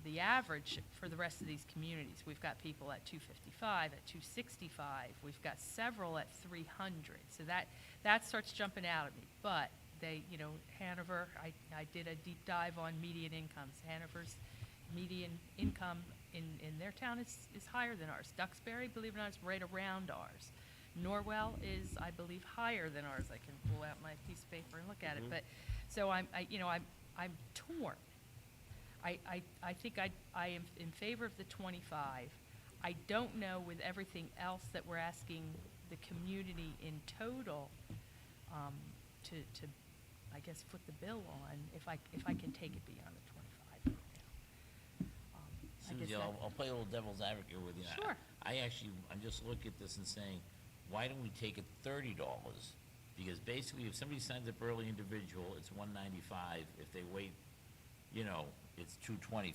the average for the rest of these communities. We've got people at 255, at 265. We've got several at 300. So that starts jumping out at me. But they, you know, Hanover, I did a deep dive on median incomes. Hanover's median income in their town is higher than ours. Duxbury, believe it or not, is right around ours. Norwell is, I believe, higher than ours. I can pull out my piece of paper and look at it. But so I'm torn. I think I am in favor of the 25. I don't know, with everything else that we're asking the community in total to I guess foot the bill on, if I can take it beyond the 25 right now. I guess Susie, that- I'll play a little devil's advocate with you. Sure. I'm just looking at this and saying, why don't we take it $30? Because basically, if somebody signs up early individual, it's $195. If they wait, you know, it's $225.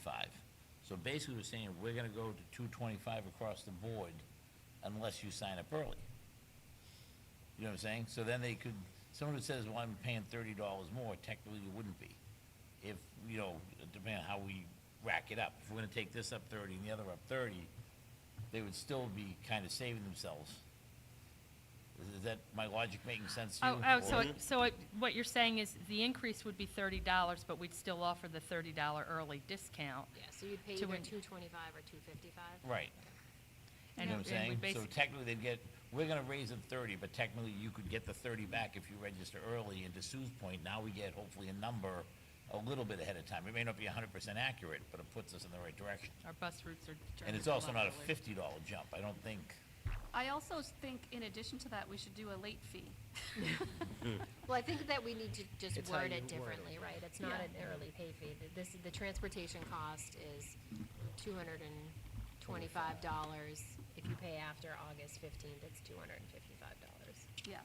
So basically, we're saying we're gonna go to $225 across the board unless you sign up early. You know what I'm saying? So then they could, someone who says, well, I'm paying $30 more, technically you wouldn't be. If, you know, depending on how we rack it up. If we're gonna take this up 30 and the other up 30, they would still be kind of saving themselves. Is that my logic making sense to you? So what you're saying is the increase would be $30, but we'd still offer the $30 early discount. Yeah, so you'd pay To either in- 225 or 255. Right. You know what I'm And we saying? So basic- technically they'd get, we're gonna raise it 30, but technically you could get the 30 back if you register early. And to Sue's point, now we get hopefully a number a little bit ahead of time. It may not be 100% accurate, but it puts us in the right direction. Our bus routes are determined. And it's also not a earlier. $50 jump, I don't think. I also think, in addition to that, we should do a late fee. Well, I think that we need to just It's how word you it word differently, it. right? It's not Yeah. an early pay fee. The transportation cost is $225. If you pay after August 15th, it's $255. Yeah.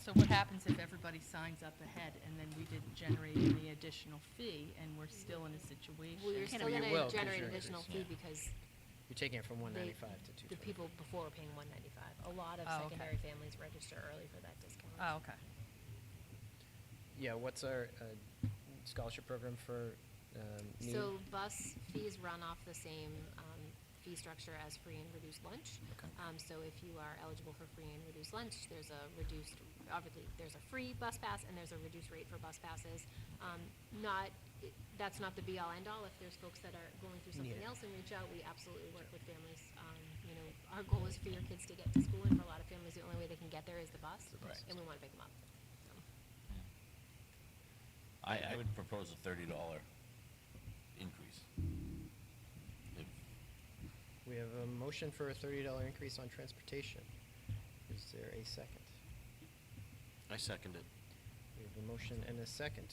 So what happens if everybody signs up ahead and then we didn't generate any additional fee and we're still in a situation? Well, you're Can still we- gonna will, 'cause generate you're additional fee increasing, because You're taking it from they, 195 to the 225. people before were paying 195. A lot of Oh, okay. secondary families register early for that discount. Oh, okay. Yeah, what's our scholarship program for need? So bus fees run off the same fee structure as free and reduced lunch. Okay. So if you are eligible for free and reduced lunch, there's a reduced, obviously, there's a free bus pass and there's a reduced rate for bus passes. That's not the be-all, end-all. If there's folks that are going through something Need it. else and reach out, we absolutely work with families. You know, our goal is for your kids to get to school, and for a lot of families, the only way they can get there is the bus, Right. and we want to pick them up. So. I would propose a $30 increase. If- We have a motion for a $30 increase on transportation. Is there a second? I second it. We have a motion and a second.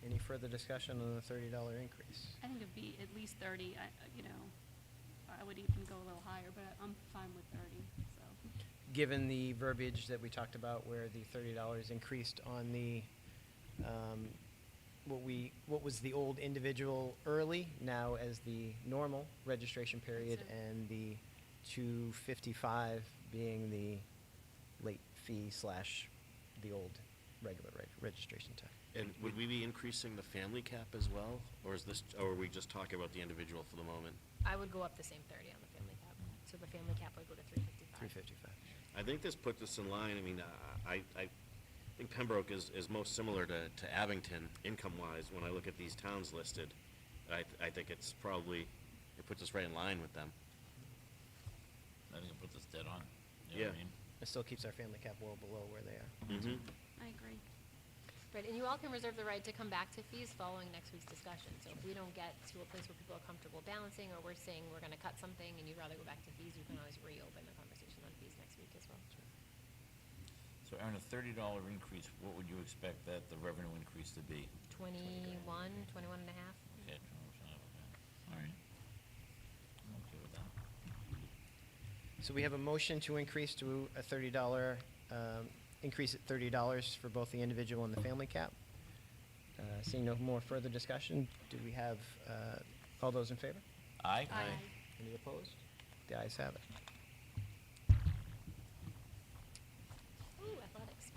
Any further discussion on the $30 increase? I think it'd be at least 30. I would even go a little higher, but I'm fine with 30, so. Given the verbiage that we talked about where the $30 increased on the what was the old individual early, now as the normal registration period, That's it. and the $255 being the late fee slash the old regular registration time. And would we be increasing the family cap as well, or are we just talking about the individual for the moment? I would go up the same 30 on the family cap. So the family cap would go to 355. 355. I think this puts us in line. I mean, I think Pembroke is most similar to Abington income-wise when I look at these towns listed. I think it puts us right in line with them. I think it puts us dead on. Yeah. What I mean? It still keeps our family cap well below where they are. Mm-hmm. I agree. Right, and you all can reserve the right to come back to fees following next week's discussion. So if we don't get to a place where people are comfortable balancing, or we're saying we're gonna cut something and you'd rather go back to fees, you can always reopen the conversation on fees next week as well. So Aaron, a $30 increase, what would you expect that the revenue increase to be? 21 and a half. Okay, 20%, okay. All right. I'm okay with that. So we have a motion to increase to a $30, increase at $30 for both the individual and the family cap. Seeing no more further discussion, do we have all those in favor? Aye? Any opposed? The ayes have it. Ooh, athletics.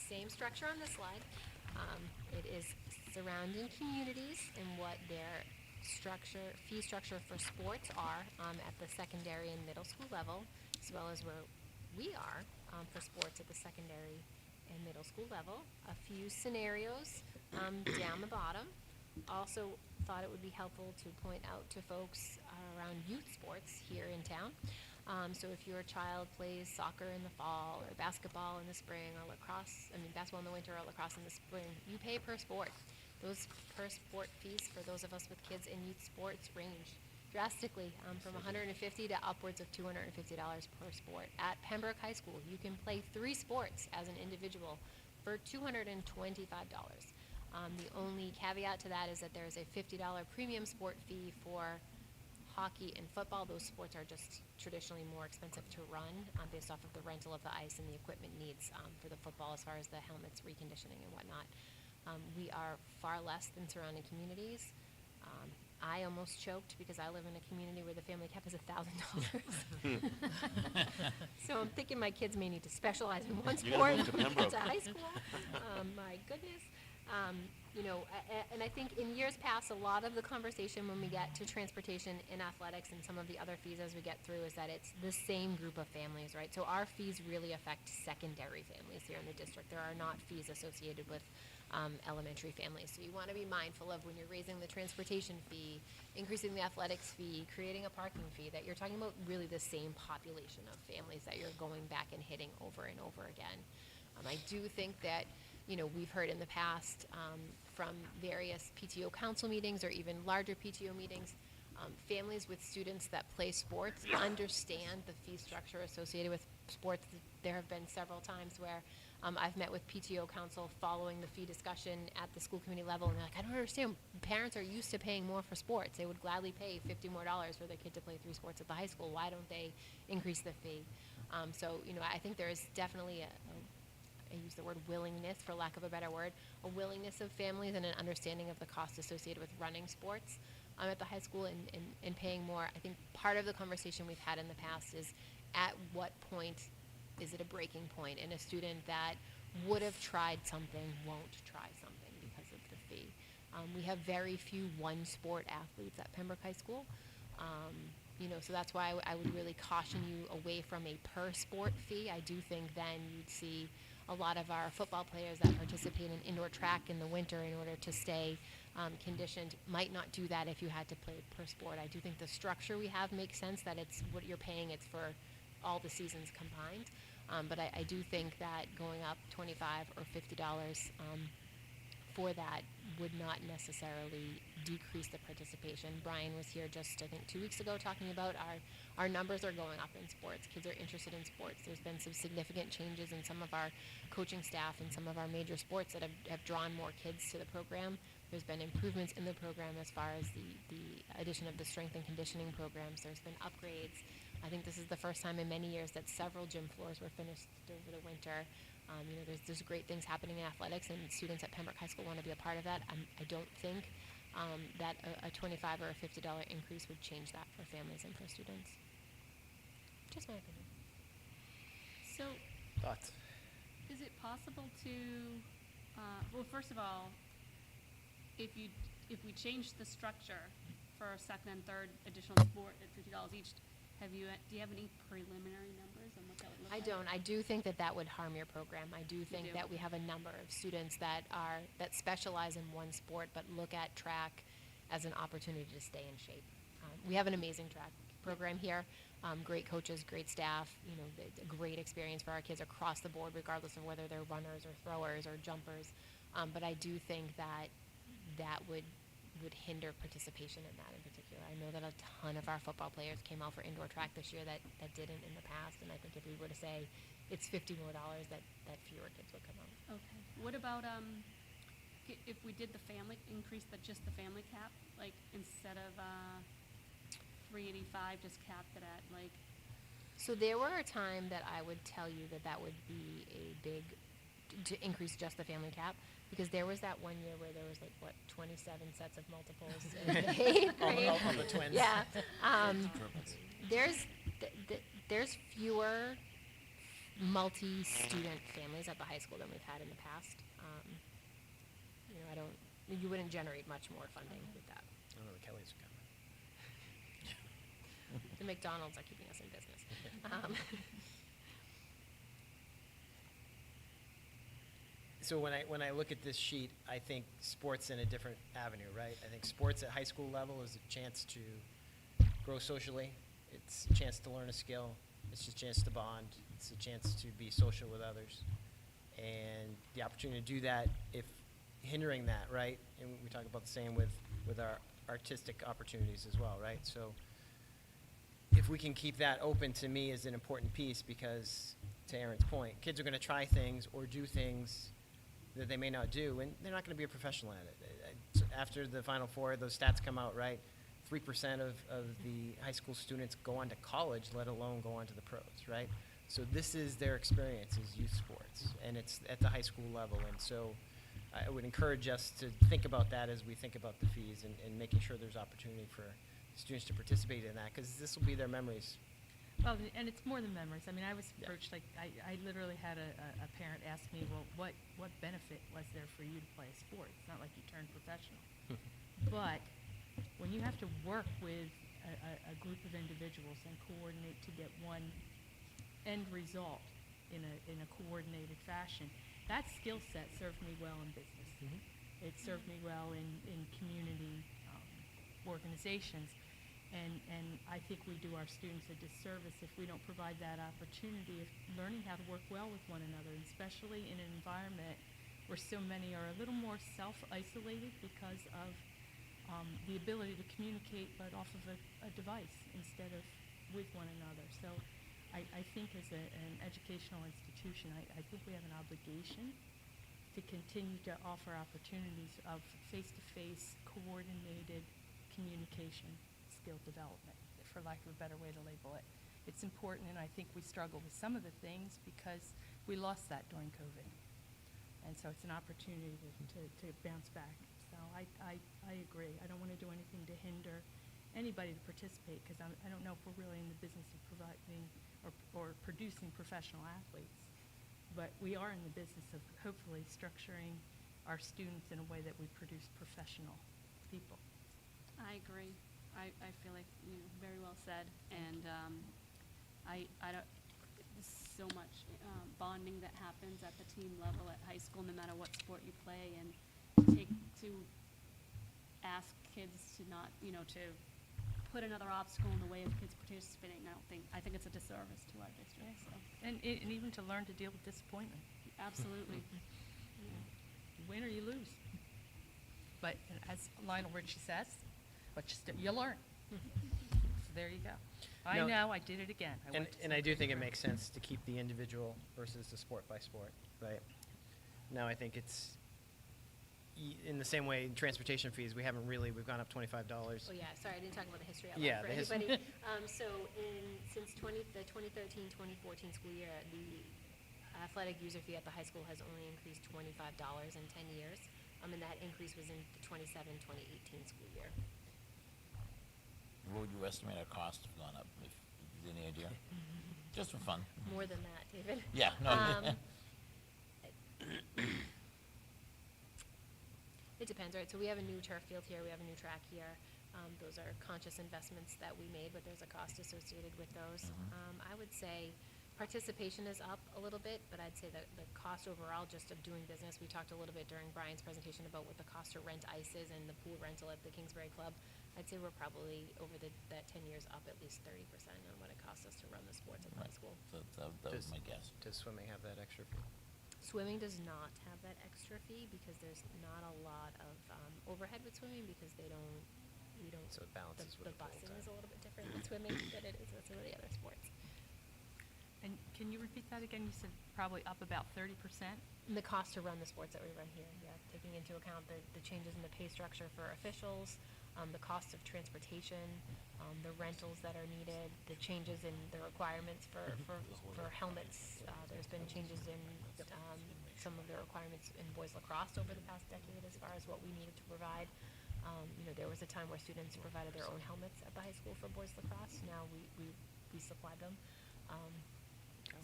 Same structure on this slide. It is surrounding communities and what their fee structure for sports are at the secondary and middle school level, as well as where we are for sports at the secondary and middle school level. A few scenarios down the bottom. Also thought it would be helpful to point out to folks around youth sports here in town. So if your child plays soccer in the fall, or basketball in the spring, or basketball in the winter, or lacrosse in the spring, you pay per sport. Those per sport fees for those of us with kids in youth sports range drastically from $150 to upwards of $250 per sport. At Pembroke High School, you can play 3 sports as an individual for $225. The only caveat to that is that there is a $50 premium sport fee for hockey and football. Those sports are just traditionally more expensive to run based off of the rental of the ice and the equipment needs for the football, as far as the helmets, reconditioning, and whatnot. We are far less than surrounding communities. I almost choked because I live in a community where the family cap is $1,000. So I'm thinking my kids may need to specialize in one You gotta sport move to when we get Pembroke. to high school. My goodness. And I think in years past, a lot of the conversation when we get to transportation and athletics and some of the other fees as we get through is that it's the same group of families, right? So our fees really affect secondary families here in the district. There are not fees associated with elementary families. So you want to be mindful of when you're raising the transportation fee, increasing the athletics fee, creating a parking fee, that you're talking about really the same population of families that you're going back and hitting over and over again. I do think that we've heard in the past from various PTO council meetings or even larger PTO meetings, families with students that play sports understand the fee structure associated with sports. There have been several times where I've met with PTO council following the fee discussion at the school committee level, and they're like, I don't understand. Parents are used to paying more for sports. They would gladly pay $50 more for their kid to play 3 sports at the high school. Why don't they increase the fee? I think there is definitely I use the word willingness, for lack of a better word, a willingness of families and an understanding of the cost associated with running sports at the high school and paying more. I think part of the conversation we've had in the past is, at what point is it a breaking point, and a student that would have tried something won't try something because of the fee. We have very few one-sport athletes at Pembroke High School. So that's why I would really caution you away from a per-sport fee. I do think then you'd see a lot of our football players that participate in indoor track in the winter in order to stay conditioned might not do that if you had to play per sport. I do think the structure we have makes sense, that it's what you're paying, it's for all the seasons combined. But I do think that going up $25 or $50 for that would not necessarily decrease the participation. Brian was here just, I think, 2 weeks ago talking about our numbers are going up in sports. Kids are interested in sports. There's been some significant changes in some of our coaching staff and some of our major sports that have drawn more kids to the program. There's been improvements in the program as far as the addition of the strength and conditioning programs. There's been upgrades. I think this is the first time in many years that several gym floors were finished over the winter. There's great things happening in athletics, and students at Pembroke High School want to be a part of that. I don't think that a $25 or a $50 increase would change that for families and for students. Just my opinion. So, Thoughts? is it possible to, well, first of all, if we change the structure for our second and third additional sport at $50 each, do you have any preliminary numbers on what that would look I like? don't. I do think that would harm your program. I do think do? that we have a number of students that specialize in one sport but look at track as an opportunity to stay in shape. We have an amazing track program here. Great coaches, great staff. A great experience for our kids across the board, regardless of whether they're runners or throwers or jumpers. But I do think that would hinder participation in that in particular. I know that a ton of our football players came out for indoor track this year that didn't in the past, and I think if we were to say it's $50 more, that fewer kids would come out. Okay. What about, if we did increase just the family cap, like instead of, 385, just capped it at like, So there were a time that I would tell you that would be a big, to increase just the family cap, because there was that one year where there was 27 sets of multiples in the eighth grade. On the twins. Yeah. Triplets. There's fewer multi-student families at the high school than we've had in the past. You wouldn't generate much more funding with that. I don't know, the Kellys are coming. The McDonald's are keeping us in business. So when I look at this sheet, I think sports in a different avenue, right? I think sports at high school level is a chance to grow socially. It's a chance to learn a skill. It's a chance to bond. It's a chance to be social with others. And the opportunity to do that, if hindering that, right? And we talk about the same with our artistic opportunities as well, right? So if we can keep that open, to me, is an important piece, because to Aaron's point, kids are going to try things or do things that they may not do, and they're not going to be a professional at it. After the Final Four, those stats come out, right? 3% of the high school students go on to college, let alone go on to the pros, right? So this is their experience, is youth sports, and it's at the high school level. And so I would encourage us to think about that as we think about the fees, and making sure there's opportunity for students to participate in that, because this will be their memories. Well, and it's more than memories. I mean, I was Yeah. approached, I literally had a parent ask me, well, what benefit was there for you to play a sport? It's not like you turned professional. But when you have to work with a group of individuals and coordinate to get one end result in a coordinated fashion, that skill set served me well in business. Mhm. It served me well in community organizations. And I think we do our students a disservice if we don't provide that opportunity of learning how to work well with one another, and especially in an environment where so many are a little more self-isolated because of the ability to communicate but off of a device instead of with one another. So I think as an educational institution, I think we have an obligation to continue to offer opportunities of face-to-face coordinated communication skill development, for lack of a better way to label it. It's important, and I think we struggle with some of the things because we lost that during COVID. And so it's an opportunity to bounce back. So I agree. I don't want to do anything to hinder anybody to participate, because I don't know if we're really in the business of providing or producing professional athletes. But we are in the business of hopefully structuring our students in a way that we produce professional people. I agree. I feel like, very well said, and I don't, there's so much bonding that happens at the team level at high school, no matter what sport you play, and to ask kids to not, to put another obstacle in the way of kids participating, I think it's a disservice to our district, so. And even to learn to deal with disappointment. Absolutely. You win or you lose. But as Lionel Richie says, you learn. So there you go. I No. know, I did it again. And I do think it makes sense to keep the individual versus the sport by sport, right? Now, I think it's in the same way, transportation fees, we've gone up $25. Oh, yeah, sorry, I didn't talk about the history out Yeah, loud for the his- anybody. So since the 2013-2014 school year, the athletic user fee at the high school has only increased $25 in 10 years. And that increase was in the 2018 school year. What would you estimate our costs have gone up, if you have any idea? Just for fun. More than that, David. Yeah, no. It depends, right? So we have a new turf field here, we have a new track here. Those are conscious investments that we made, but there's a cost associated with those. I would say participation is up a little bit, but I'd say that the cost overall just of doing business, we talked a little bit during Brian's presentation about what the cost to rent ice is and the pool rental at the Kingsbury Club. I'd say we're probably over that 10 years up at least 30% on what it costs us to run the sports at the high Right. school. That was my guess. Does swimming have that extra fee? Swimming does not have that extra fee because there's not a lot of overhead with swimming because we don't. So it balances with the the pool busing time. is a little bit different with swimming than it is with some of the other sports. And can you repeat that again? You said probably up about 30%? And the cost to run the sports that we run here, yeah, taking into account the changes in the pay structure for officials, the cost of transportation, the rentals that are needed, the changes in the requirements for helmets. There's been changes in some of the requirements in boys lacrosse over the past decade as far as what we needed to provide. There was a time where students provided their own helmets at the high school for boys lacrosse. Now we supply them.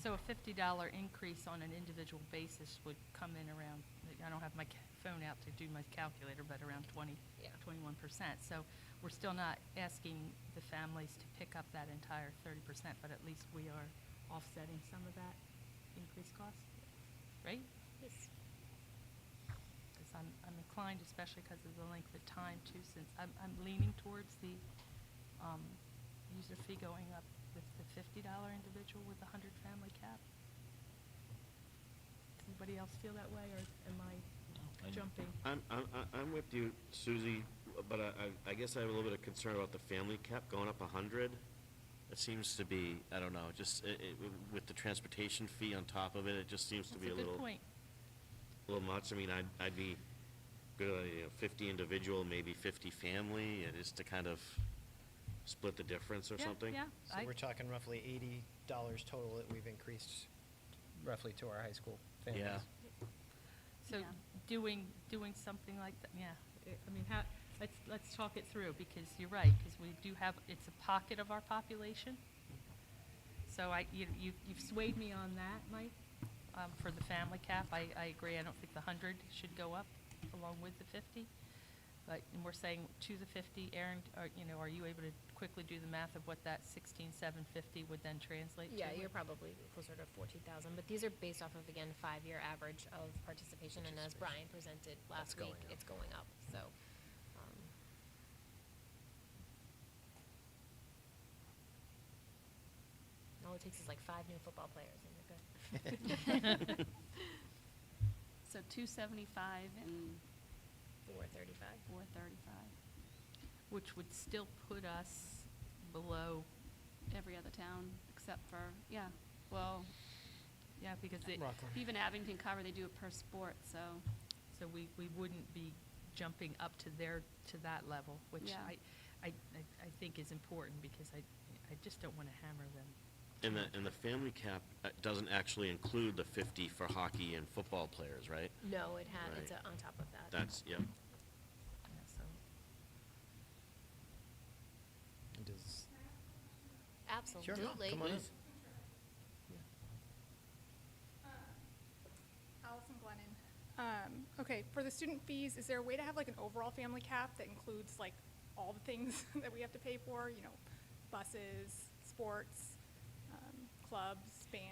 So a $50 increase on an individual basis would come in around, I don't have my phone out to do my calculator, but around 21%. So we're still not asking the families to pick up that entire 30%, but at least we are offsetting some of that increased cost, right? Yes. Because I'm inclined, especially because of the length of time too, since I'm leaning towards the user fee going up with the $50 individual with the 100 family cap. Does anybody else feel that way, or am I I- jumping? I'm with you, Susie, but I guess I have a little bit of concern about the family cap going up 100. It seems to be, I don't know, just with the transportation fee on top of it, it just seems to That's be a a good little, point. much. I mean, I'd be good, 50 individual, maybe 50 family, just to kind of split the difference or Yeah, something. Yeah, So we're talking roughly $80 total that we've increased roughly to our high school families. Yeah. so Yeah. doing something like that, yeah. I mean, let's talk it through, because you're right, because we do have, it's a pocket of our population. So you've swayed me on that, Mike, for the family cap. I agree, I don't think the 100 should go up along with the 50. But, and we're saying to the 50, Aaron, are you able to quickly do the math of what that 16,750 would then translate to? Yeah, you're probably closer to 14,000, but these are based off of, again, 5-year average of participation, and as Brian presented last That's week, going up. it's going up, so. All it takes is like 5 new football players, and you're good. So 275 and 435. 435, Which would still put us below, every other town except for, yeah, well, yeah, because Rockland. even Abington Carver, they do it per sport, so, so we wouldn't be jumping up to that level, which Yeah. I think is important, because I just don't want to hammer them. And the family cap doesn't actually include the 50 for hockey and football players, right? No, it's Right. on top of that. That's, yep. Yeah, so Does Absolutely. Come on in. Allison Glennon. Okay, for the student fees, is there a way to have like an overall family cap that includes like all the things that we have to pay for, buses, sports, clubs, band?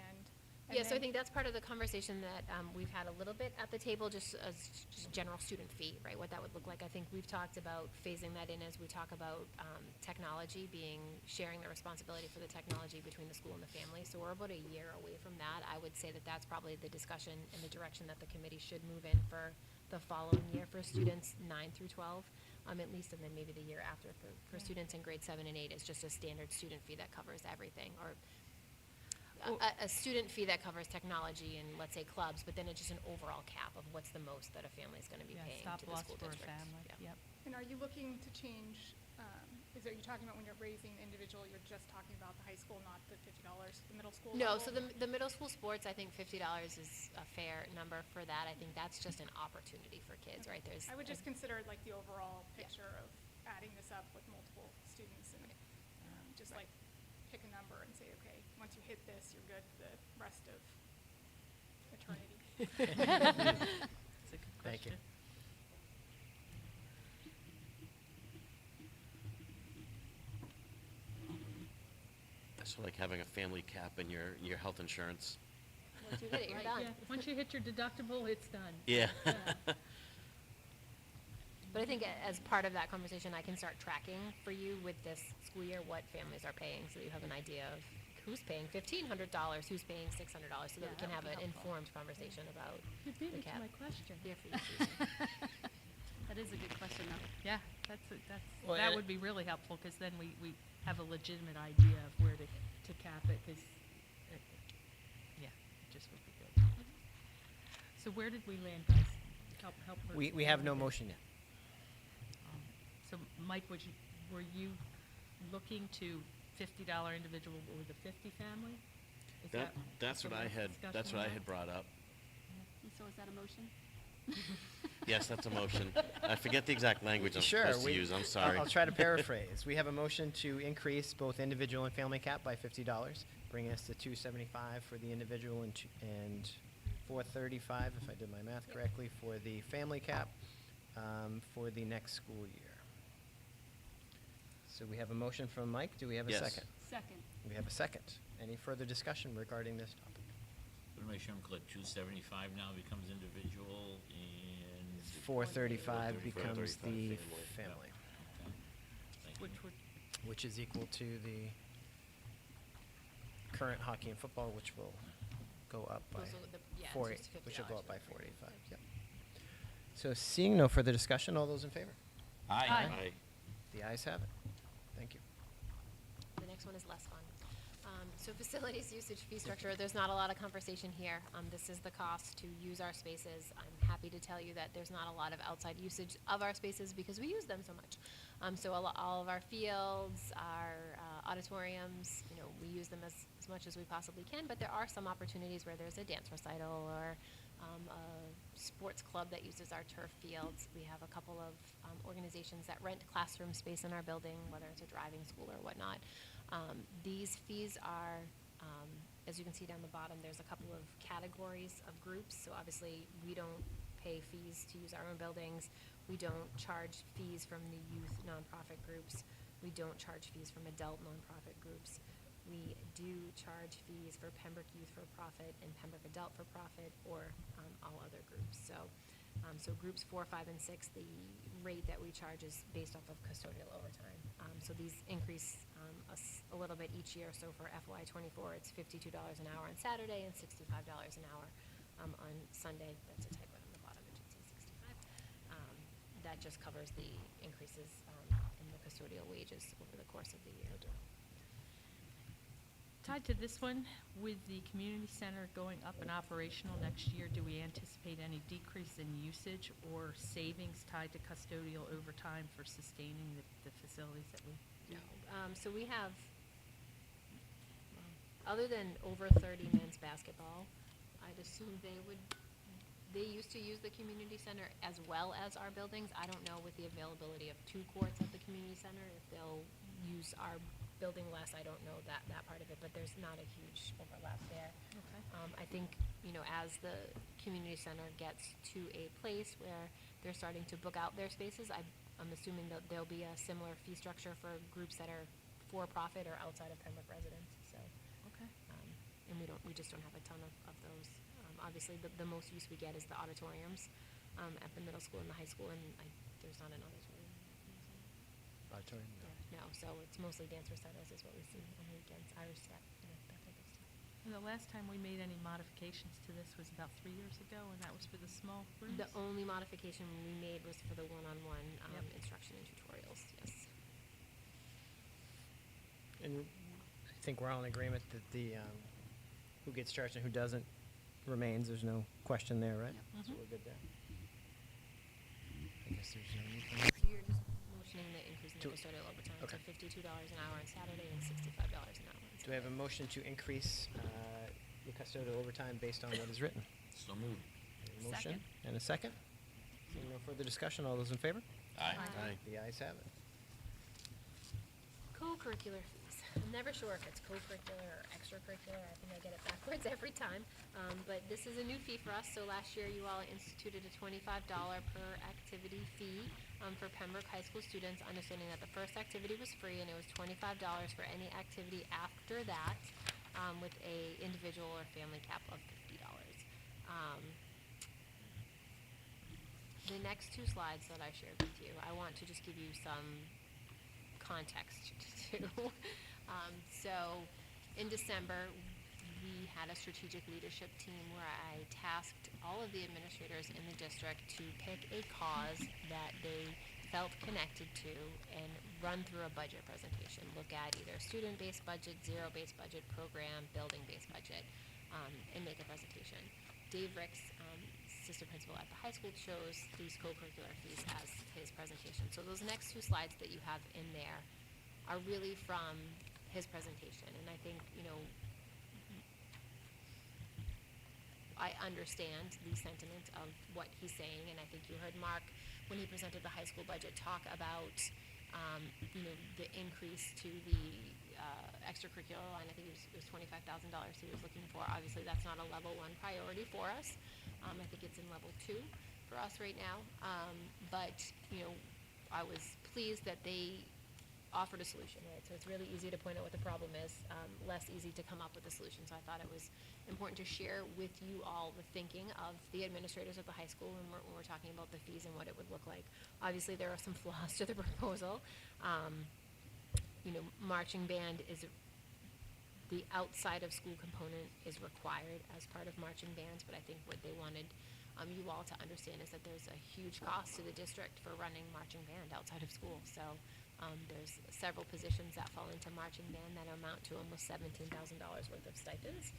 and Yeah, so I then- think that's part of the conversation that we've had a little bit at the table, just as just general student fee, right? What that would look like. I think we've talked about phasing that in as we talk about technology sharing the responsibility for the technology between the school and the family. So we're about a year away from that. I would say that that's probably the discussion and the direction that the committee should move in for the following year for students 9 through 12, at least, and then maybe the year after for students in grade 7 and 8 is just a standard student fee that covers everything. Or a student fee that covers technology and, let's say, clubs, but then it's just an overall cap of what's the most that a family's gonna be Yeah, paying stop to the loss school for a district. family, Yeah. yep. And are you looking to change, are you talking about when you're raising individual, you're just talking about the high school, not the $50, the middle school No, level? so the middle school sports, I think $50 is a fair number for that. I think that's just an opportunity for kids, right? There's. I would just consider like the overall Yeah. picture of adding this up with multiple students and just Right. like pick a number and say, okay, once you hit this, you're good for the rest of eternity. That's a good Thank you. question. So like having a family cap in your health insurance. Once you hit it, you're Right, done. yeah. Once you hit your deductible, it's done. Yeah. But I think as part of that conversation, I can start tracking for you with this school year what families are paying, so that you have an idea of who's paying $1,500, who's paying $600, so that Yeah, we can that have would an be helpful. informed conversation about You beat the me to cap. my question. Here for you, Susan. That is a good question, though. Yeah, Well, that and- would be really helpful, because then we have a legitimate idea of where to cap it, because, yeah, it just would be good. So where did we land, guys? Help her. We have no motion yet. So, Mike, were you looking to $50 individual or the 50 family? Is That's sort what of I the had, discussion that's what I now? had brought up. And so is that a motion? Yes, that's a motion. I forget the exact language I'm Sure, supposed to use, I'm sorry. I'll try to paraphrase. We have a motion to increase both individual and family cap by $50, bringing us to $275 for the individual and $435, if I did my math correctly, for the family cap for the next school year. So we have a motion from Mike. Do we have a Yes. second? Second. We have a second. Any further discussion regarding this topic? Let me make sure I'm clear, 275 now becomes individual and. 435 becomes 435 the family. family, Okay. Thank you. Which would, which is equal to the current hockey and football, which will go up by Those are the- yeah, it's 40, just which will go $50 up by for the 45. Yep. So seeing no further discussion, all those in favor? Aye. Aye. The ayes have it. Thank you. The next one is less fun. So facilities usage fee structure, there's not a lot of conversation here. This is the cost to use our spaces. I'm happy to tell you that there's not a lot of outside usage of our spaces because we use them so much. So all of our fields, our auditoriums, we use them as much as we possibly can, but there are some opportunities where there's a dance recital or a sports club that uses our turf fields. We have a couple of organizations that rent classroom space in our building, whether it's a driving school or whatnot. These fees are, as you can see down the bottom, there's a couple of categories of groups. So obviously, we don't pay fees to use our own buildings. We don't charge fees from the youth nonprofit groups. We don't charge fees from adult nonprofit groups. We do charge fees for Pembroke Youth for Profit and Pembroke Adult for Profit, or all other groups. So groups 4, 5, and 6, the rate that we charge is based off of custodial overtime. So these increase a little bit each year. So for FY24, it's $52 an hour on Saturday and $65 an hour on Sunday. That's a typo on the bottom. It should say 65. That just covers the increases in the custodial wages over the course of the year. Tied to this one, with the community center going up and operational next year, do we anticipate any decrease in usage or savings tied to custodial overtime for sustaining the facilities that we? No. So we have, other than over 30 men's basketball, I'd assume they used to use the community center as well as our buildings. I don't know with the availability of 2 courts at the community center, if they'll use our building less. I don't know that part of it, but there's not a huge overlap there. Okay. I think, as the community center gets to a place where they're starting to book out their spaces, I'm assuming that there'll be a similar fee structure for groups that are for-profit or outside of Pembroke residents, so. Okay. And we just don't have a ton of those. Obviously, the most use we get is the auditoriums at the middle school and the high school, and there's not an auditorium. Auditorium, no. No, so it's mostly dance recitals is what we see on the weekends, Irish step, that type of stuff. And the last time we made any modifications to this was about 3 years ago, and that was for the small rooms? The only modification we made was for the one-on-one Yep. instruction and tutorials, yes. And I think we're all in agreement that the who gets charged and who doesn't remains. There's no question there, right? Yep. So we're good there. I guess there's no need for So you're just motioning the increase in the To- custodial overtime okay. to $52 an hour on Saturday and $65 an hour on Do we have a Sunday. motion to increase the custodial overtime based on what is written? So moved. A motion Second. and a second. Seeing no further discussion, all those in favor? Aye. Aye. The ayes have it. Co-curricular fees. I'm never sure if it's co-curricular or extracurricular. I think I get it backwards every time. But this is a new fee for us. So last year, you all instituted a $25 per activity fee for Pembroke High School students, understanding that the first activity was free and it was $25 for any activity after that, with a individual or family cap of $50. The next two slides that I shared with you, I want to just give you some context to. So in December, we had a strategic leadership team where I tasked all of the administrators in the district to pick a cause that they felt connected to and run through a budget presentation. Look at either student-based budget, zero-based budget, program, building-based budget, and make a presentation. Dave Ricks, assistant principal at the high school, chose these co-curricular fees as his presentation. So those next two slides that you have in there are really from his presentation. And I think, I understand the sentiment of what he's saying, and I think you heard Mark, when he presented the high school budget, talk about, the increase to the extracurricular line. I think it was $25,000 he was looking for. Obviously, that's not a level 1 priority for us. I think it's in level 2 for us right now. But I was pleased that they offered a solution, right? So it's really easy to point out what the problem is, less easy to come up with a solution. So I thought it was important to share with you all the thinking of the administrators at the high school when we're talking about the fees and what it would look like. Obviously, there are some flaws to the proposal. Marching band is the outside of school component is required as part of marching bands, but I think what they wanted you all to understand is that there's a huge cost to the district for running marching band outside of school. So there's several positions that fall into marching band that amount to almost $17,000 worth of stipends.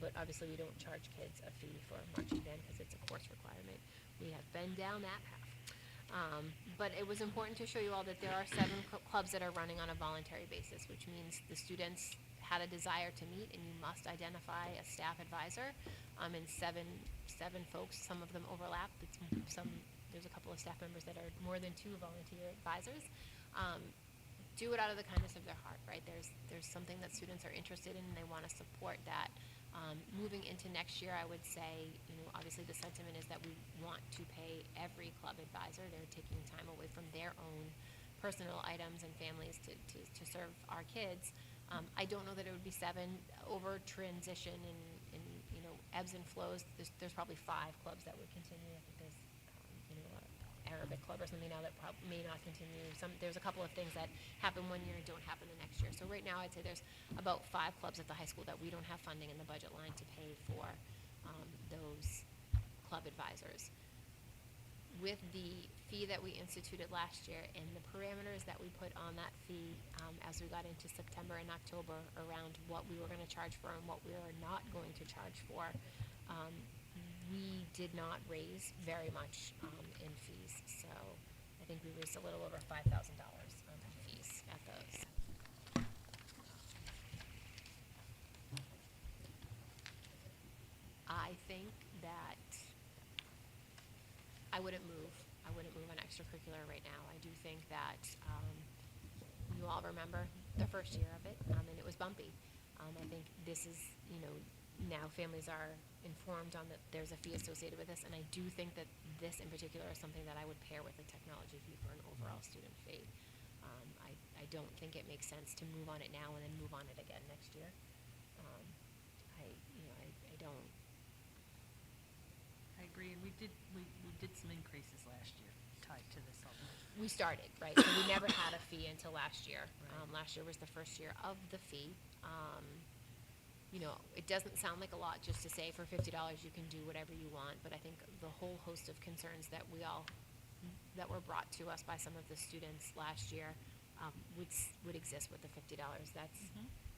But obviously we don't charge kids a fee for marching band because it's a course requirement. We have been down that path. But it was important to show you all that there are 7 clubs that are running on a voluntary basis, which means the students had a desire to meet, and you must identify a staff advisor. And seven folks, some of them overlap. There's a couple of staff members that are more than 2 volunteer advisors. Do it out of the kindness of their heart, right? There's something that students are interested in, and they want to support that. Moving into next year, I would say, obviously the sentiment is that we want to pay every club advisor. They're taking time away from their own personal items and families to serve our kids. I don't know that it would be 7 over transition and ebbs and flows. There's probably 5 clubs that would continue. I think there's Arabic club or something now that may not continue. There's a couple of things that happen one year and don't happen the next year. So right now, I'd say there's about 5 clubs at the high school that we don't have funding in the budget line to pay for those club advisors. With the fee that we instituted last year and the parameters that we put on that fee as we got into September and October around what we were going to charge for and what we are not going to charge for, we did not raise very much in fees. So I think we raised a little over $5,000 in fees at those. I think that I wouldn't move on extracurricular right now. I do think that you all remember the first year of it, and it was bumpy. I think this is, now families are informed on that there's a fee associated with this, and I do think that this in particular is something that I would pair with a technology fee for an overall student fee. I don't think it makes sense to move on it now and then move on it again next year. I don't. I agree, and we did some increases last year tied to this also. We started, right? So we never had a fee until last year. Right. Last year was the first year of the fee. It doesn't sound like a lot just to say for $50 you can do whatever you want, but I think the whole host of concerns that that were brought to us by some of the students last year would exist with the $50. That's,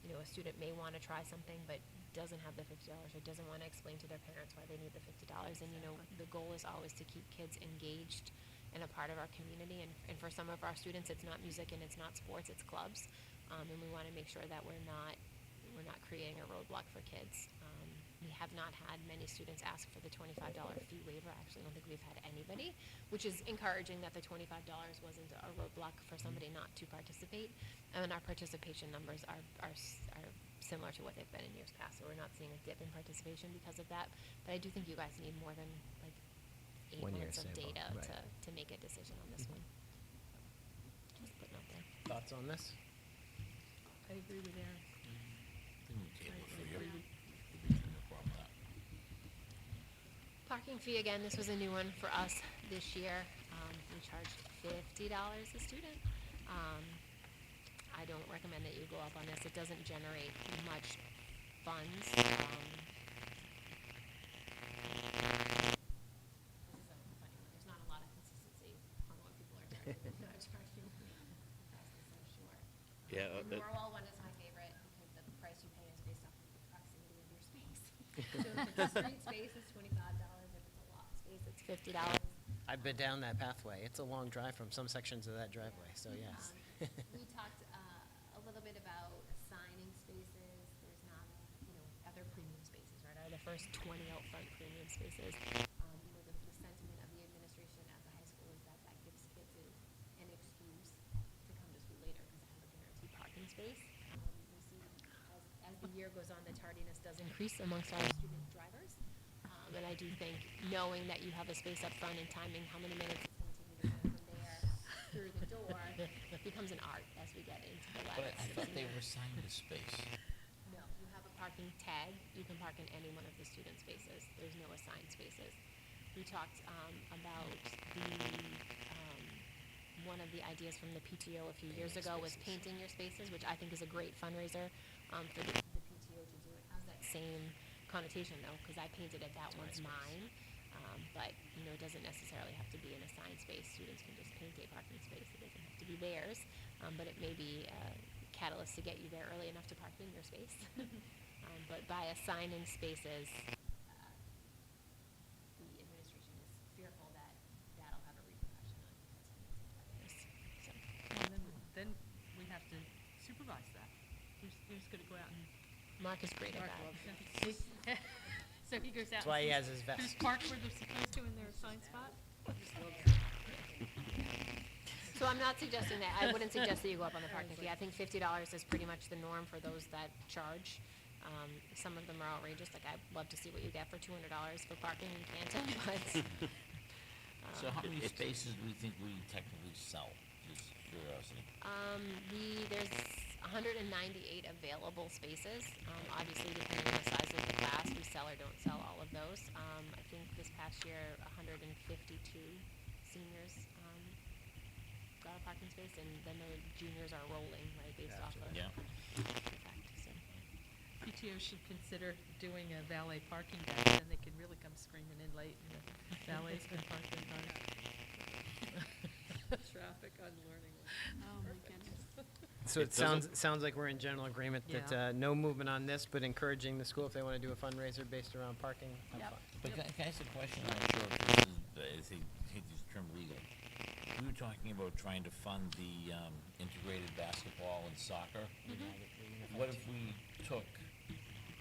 a student may want to try something, but doesn't have the $50 or doesn't want to explain to their parents why they need the $50. And, you know, the goal is always to keep kids engaged and a part of our community. And for some of our students, it's not music and it's not sports, it's clubs. And we want to make sure that we're not creating a roadblock for kids. We have not had many students ask for the $25 fee waiver. I actually don't think we've had anybody, which is encouraging that the $25 wasn't a roadblock for somebody not to participate. And our participation numbers are similar to what they've been in years past, so we're not seeing a dip in participation because of that. But I do think you guys need more than like 8 1 year months of sample, data right. to make a decision on this one. Just putting out there. Thoughts on this? I agree with Aaron. Table for you. agree with- No problem with that. Parking fee, again, this was a new one for us this year. We charge $50 a student. I don't recommend that you go up on this. It doesn't generate much funds. This is a funny one. There's not a lot of consistency on what people are charging across the shore. Yeah, The Norwell one is my favorite because the price you pay is based off of the proximity of your space. So if it's a street space, it's $25. If it's a lot space, it's $50. I've been down that pathway. It's a long drive from some sections of that driveway, so yes. We talked a little bit about assigning spaces. There's not, other premium spaces, right? Are the first 20 out front premium spaces. The sentiment of the administration at the high school is that gives kids an excuse to come to school later because they have a guaranteed parking space. We see as the year goes on, the tardiness does increase amongst our student drivers. And I do think knowing that you have a space up front and timing how many minutes it's going to take you to go from there through the door becomes an art as we get into the But latter I part of thought the they year. were assigned a space. No, you have a parking tag. You can park in any one of the student spaces. There's no assigned spaces. We talked about one of the ideas from the PTO a few years ago was painting your spaces, which I think is a great fundraiser for the PTO to do. It has that same connotation though, because I painted it, that one's mine. But, it doesn't necessarily have to be an assigned space. Students can just paint a parking space. It doesn't have to be theirs, but it may be a catalyst to get you there early enough to park in your space. But by assigning spaces, the administration is fearful that that'll have a repercussion on attendance and tardiness. So, Then we have to supervise that. Who's gonna go out and Mark is great at Mark that. loves that. So he goes out. That's why he and has his sees vest. Who's parked where they're supposed to in their assigned spot? So I'm not suggesting that, I wouldn't suggest that you go up on the parking fee. I think $50 is pretty much the norm for those that charge. Some of them are outrageous, like I'd love to see what you get for $200 for parking in Canton, but. So how many spaces do we think we technically sell? Just curiosity. There's 198 available spaces. Obviously, depending on the size of the class, we sell or don't sell all of those. I think this past year, 152 seniors got a parking space, and then the juniors are rolling, right, based off of Yeah. the fact, so. PTO should consider doing a valet parking deck, then they can really come screaming in late, and the valets can park their cars. Traffic on Learning Way. Oh, my goodness. So it It doesn't- sounds like we're in general agreement that Yeah. no movement on this, but encouraging the school if they want to do a fundraiser based around parking. Have Yep. fun. But can I ask a question? I'm not sure if this is, I hate this term legal. We were talking about trying to fund the integrated basketball and soccer. What if we took,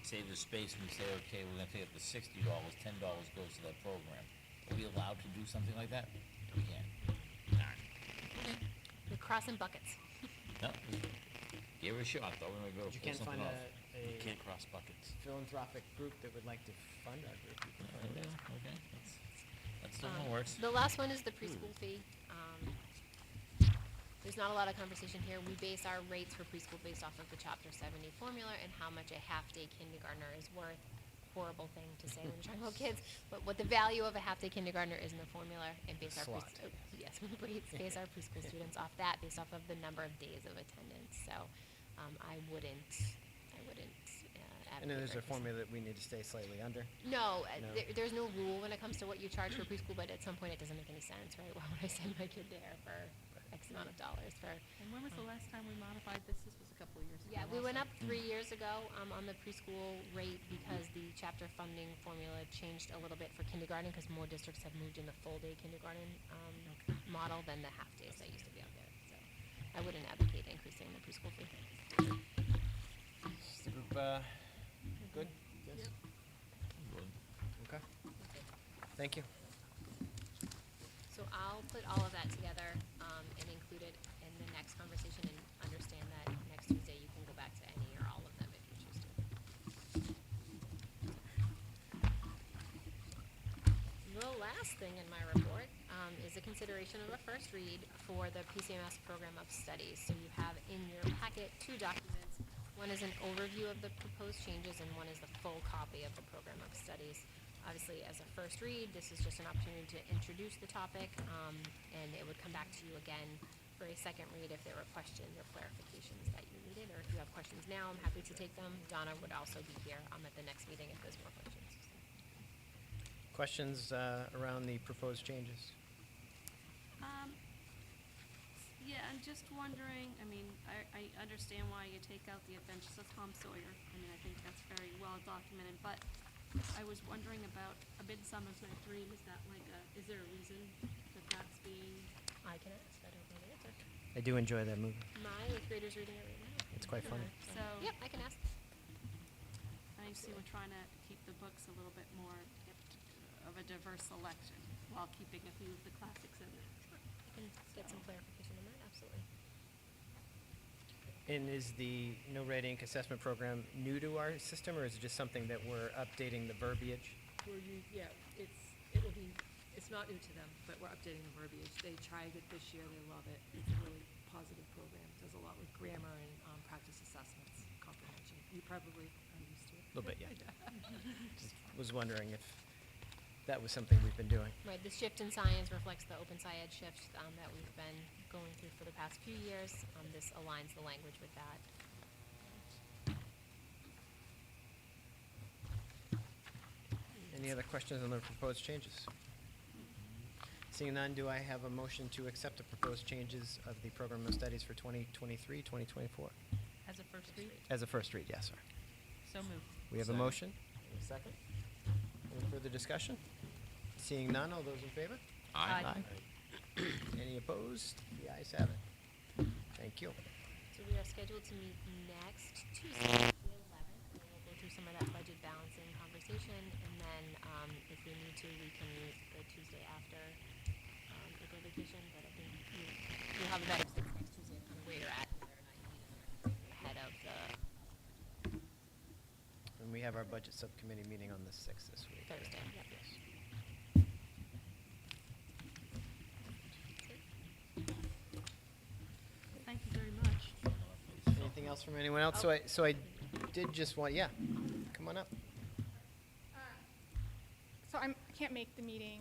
say, the space and we say, okay, we're gonna take it to $60, $10 goes to that program. Are we allowed to do something like that? We can't. We're crossing buckets. No, give it a shot, though, we're gonna go You pull can't something find off. You a can't cross buckets. philanthropic group that would like to fund our group. You can find that. Okay, that's still one works. The last one is the preschool fee. There's not a lot of conversation here. We base our rates for preschool based off of the Chapter 70 formula and how much a half-day kindergartner is worth. Horrible thing to say when you're talking about kids, but what the value of a half-day kindergartner is in the formula, and base our Slot. yes, we base our preschool students off that, based off of the number of days of attendance. So, I wouldn't And then there's a advocate for formula that we need to stay slightly under. No, No. there's no rule when it comes to what you charge for preschool, but at some point it doesn't make any sense, right? Why would I send my kid there for X amount of dollars for. And when was the last time we modified this? This was a couple of years ago. Yeah, we went also. up 3 years ago on the preschool rate because the chapter funding formula changed a little bit for kindergarten because more districts have moved in the full-day kindergarten model than the half-days that used to be out there. So I wouldn't advocate increasing the preschool fee. Is the group, good? Yes? Okay. Thank you. So I'll put all of that together and include it in the next conversation and understand that next Tuesday you can go back to any or all of them if you choose to. The last thing in my report is a consideration of a first read for the PCMS program of studies. So you have in your packet 2 documents. One is an overview of the proposed changes and one is the full copy of the program of studies. Obviously, as a first read, this is just an opportunity to introduce the topic, and it would come back to you again for a second read if there were questions or clarifications that you needed, or if you have questions now, I'm happy to take them. Donna would also be here at the next meeting if there's more questions. Questions around the proposed changes? Yeah, I'm just wondering, I mean, I understand why you take out the Adventures of Tom Sawyer. I mean, I think that's very well documented, but I was wondering about A Midsummer's Night Dream. Is that like is there a reason that that's being? I can ask, I don't know the answer. I do enjoy that movie. My 8th grader's reading it right now. It's quite funny. So. Yep, I can ask. I see we're trying to keep the books a little bit more of a diverse selection while keeping a few of the classics in there. I can get some clarification on that, absolutely. And is the no red ink assessment program new to our system, or is it just something that we're updating the verbiage? It's not new to them, but we're updating the verbiage. They tried it this year, they love it. It's a really positive program. Does a lot with grammar and practice assessments, comprehension. You probably are used to it. A little bit, yeah. Just was wondering if that was something we've been doing. Right, the shift in science reflects the Open SciEd shift that we've been going through for the past few years. This aligns the language with that. Any other questions on the proposed changes? Seeing none, do I have a motion to accept the proposed changes of the program of studies for 2023, 2024? As a first read? As a first read, yes, sir. So moved. We have a motion. And a second. Any further discussion? Seeing none, all those in favor? Aye. Any opposed? The ayes have it. Thank you. So we are scheduled to meet next Tuesday, the 11th. We'll go through some of that budget balancing conversation, and then if we need to, we can meet the Tuesday after April vacation. But I think you'll have a better sense next Tuesday on where you're at, whether or not you need it ahead of the And we have our budget subcommittee meeting on the 6th this week. Thursday. Yep. Yes. Thank you very much. Anything else from anyone else? So I did just want, yeah, come on up. So I can't make the meeting,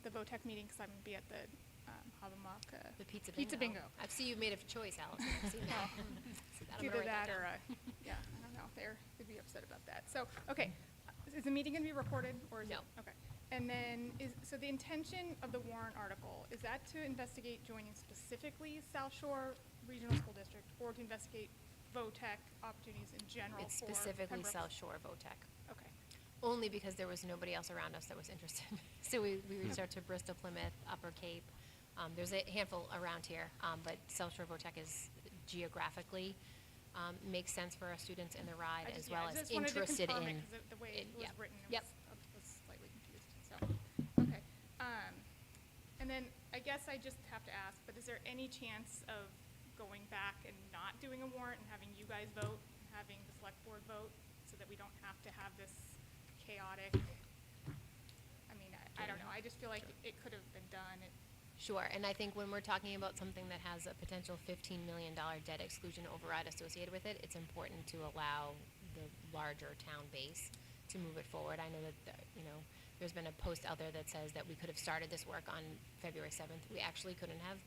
the VOTEC meeting, because I'm going to be at the Habermock. The pizza bingo. Pizza bingo. I see you've made a choice, Allison. I've seen that. See that, I'm It's either gonna write that or, down. yeah, I don't know, they'd be upset about that. So, okay, is the meeting gonna be recorded, or is it? No. Okay, and then so the intention of the warrant article, is that to investigate joining specifically South Shore Regional School District, or to investigate VOTEC opportunities in general It's for specifically Pembroke? South Shore VOTEC. Okay, Only because there was nobody else around us that was interested. So we reached out to Bristol, Plymouth, Upper Cape. There's a handful around here, but South Shore VOTEC is geographically makes sense for our students in the ride as well as interested in. I just wanted to confirm it, because the way it was yeah. written, Yep. I was slightly confused, so, okay. And then I guess I just have to ask, but is there any chance of going back and not doing a warrant and having you guys vote, and having the select board vote, so that we don't have to have this chaotic, I mean, I don't know, I just feel like it could have been done. Sure, and I think when we're talking about something that has a potential $15 million debt exclusion override associated with it, it's important to allow the larger town base to move it forward. I know that, there's been a post out there that says that we could have started this work on February 7th. We actually couldn't have.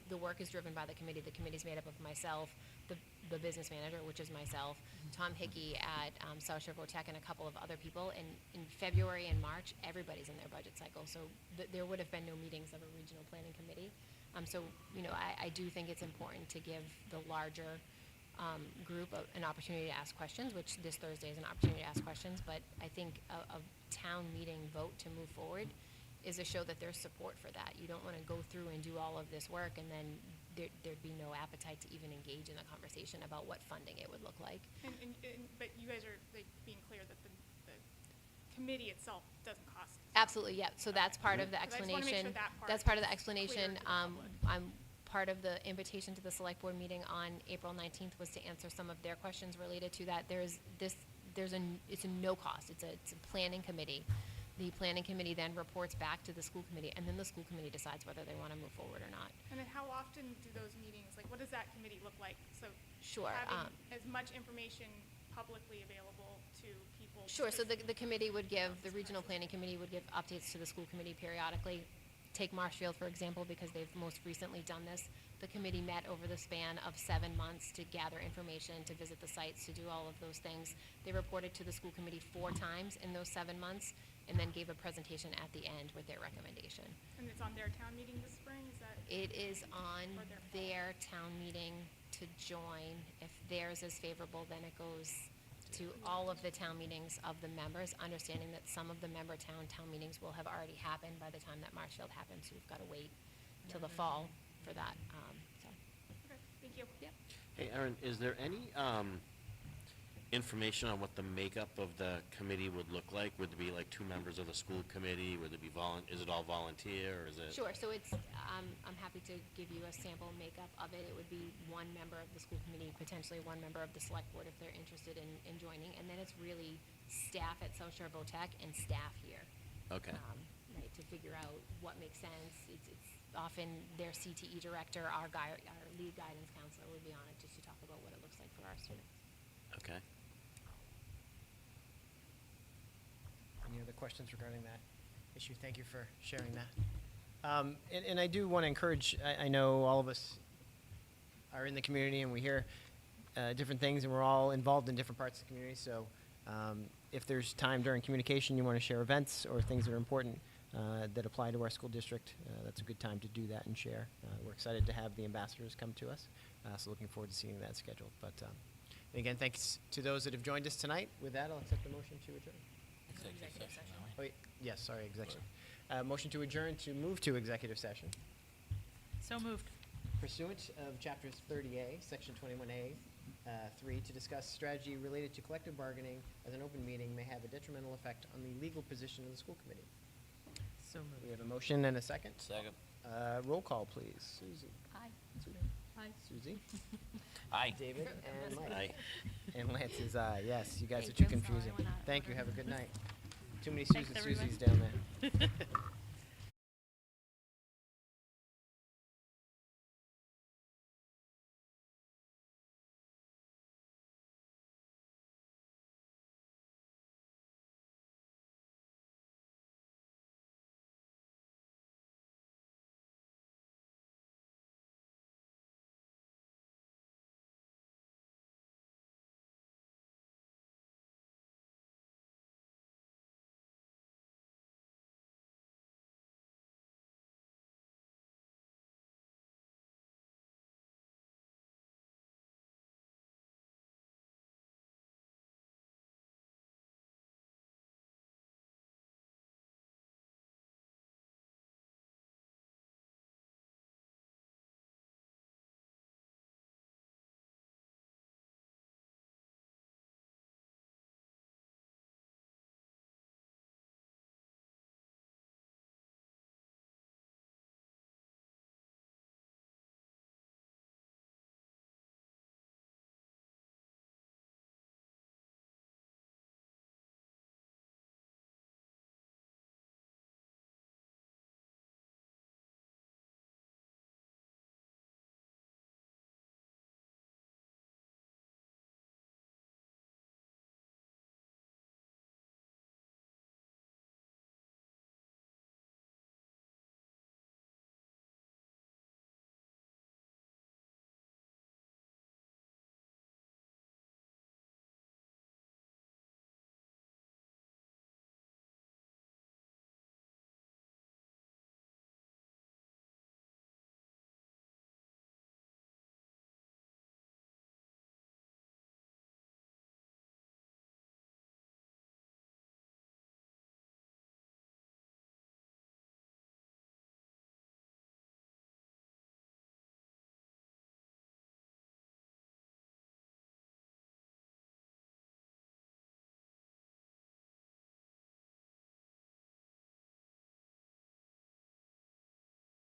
The work is driven by the committee. The committee's made up of myself, the business manager, which is myself, Tom Hickey at South Shore VOTEC, and a couple of other people. And in February and March, everybody's in their budget cycle. So there would have been no meetings of a regional planning committee. So, I do think it's important to give the larger group an opportunity to ask questions, which this Thursday is an opportunity to ask questions, but I think a town meeting vote to move forward is a show that there's support for that. You don't want to go through and do all of this work and then there'd be no appetite to even engage in the conversation about what funding it would look like. But you guys are like being clear that the committee itself doesn't cost. Absolutely, yeah. So that's part of the 'Cause I just wanna make sure explanation. that part That's part of the is clear explanation. to the public. I'm part of the invitation to the select board meeting on April 19th was to answer some of their questions related to that. It's a no cost. It's a planning committee. The planning committee then reports back to the school committee, and then the school committee decides whether they want to move forward or not. And then how often do those meetings, like, what does that committee look like? So Sure, having as much information publicly available to people. Sure, so because- the committee would give, the regional planning committee would give updates to the school committee periodically. Take Marshfield, for example, because they've most recently done this. The committee met over the span of 7 months to gather information, to visit the sites, to do all of those things. They reported to the school committee 4 times in those 7 months, and then gave a presentation at the end with their recommendation. And it's on their town meeting this spring, is that? It is on Or their fall. their town meeting to join. If theirs is favorable, then it goes to all of the town meetings of the members, understanding that some of the member town meetings will have already happened by the time that Marshfield happens, so we've got to wait till the fall for that, so. Okay, thank you. Yep. Hey, Erin, is there any information on what the makeup of the committee would look like? Would there be like 2 members of the school committee? Would it be is it all volunteer, or is it? Sure, so it's, I'm happy to give you a sample makeup of it. It would be 1 member of the school committee, potentially 1 member of the select board if they're interested in joining, and then it's really staff at South Shore VOTEC and staff here. Okay. Right, to figure out what makes sense. It's often their CTE director, our lead guidance counselor would be on it just to talk about what it looks like for our students. Okay. Any other questions regarding that issue? Thank you for sharing that. And I do want to encourage, I know all of us are in the community and we hear different things and we're all involved in different parts of the community. So if there's time during communication you want to share events or things that are important that apply to our school district, that's a good time to do that and share. We're excited to have the ambassadors come to us, so looking forward to seeing that scheduled. But again, thanks to those that have joined us tonight. With that, I'll accept the motion to adjourn. Executive session, are we? Oh, wait, yes, sorry, executive. Motion to adjourn to move to executive session. So moved. Pursuant of chapters 30A, section 21A, 3, to discuss strategy related to collective bargaining as an open meeting may have a detrimental effect on the legal position of the school committee. So moved. We have a motion and a second. Second. Roll call, please. Susie. Aye. Aye. Susie. Aye. David and Mike. Aye. And Lance is aye. Yes, you guys are Thank too you. Sorry, I confusing. went out of Thank you. order. Have a good night. Too many Thanks, Susie's everyone. down there.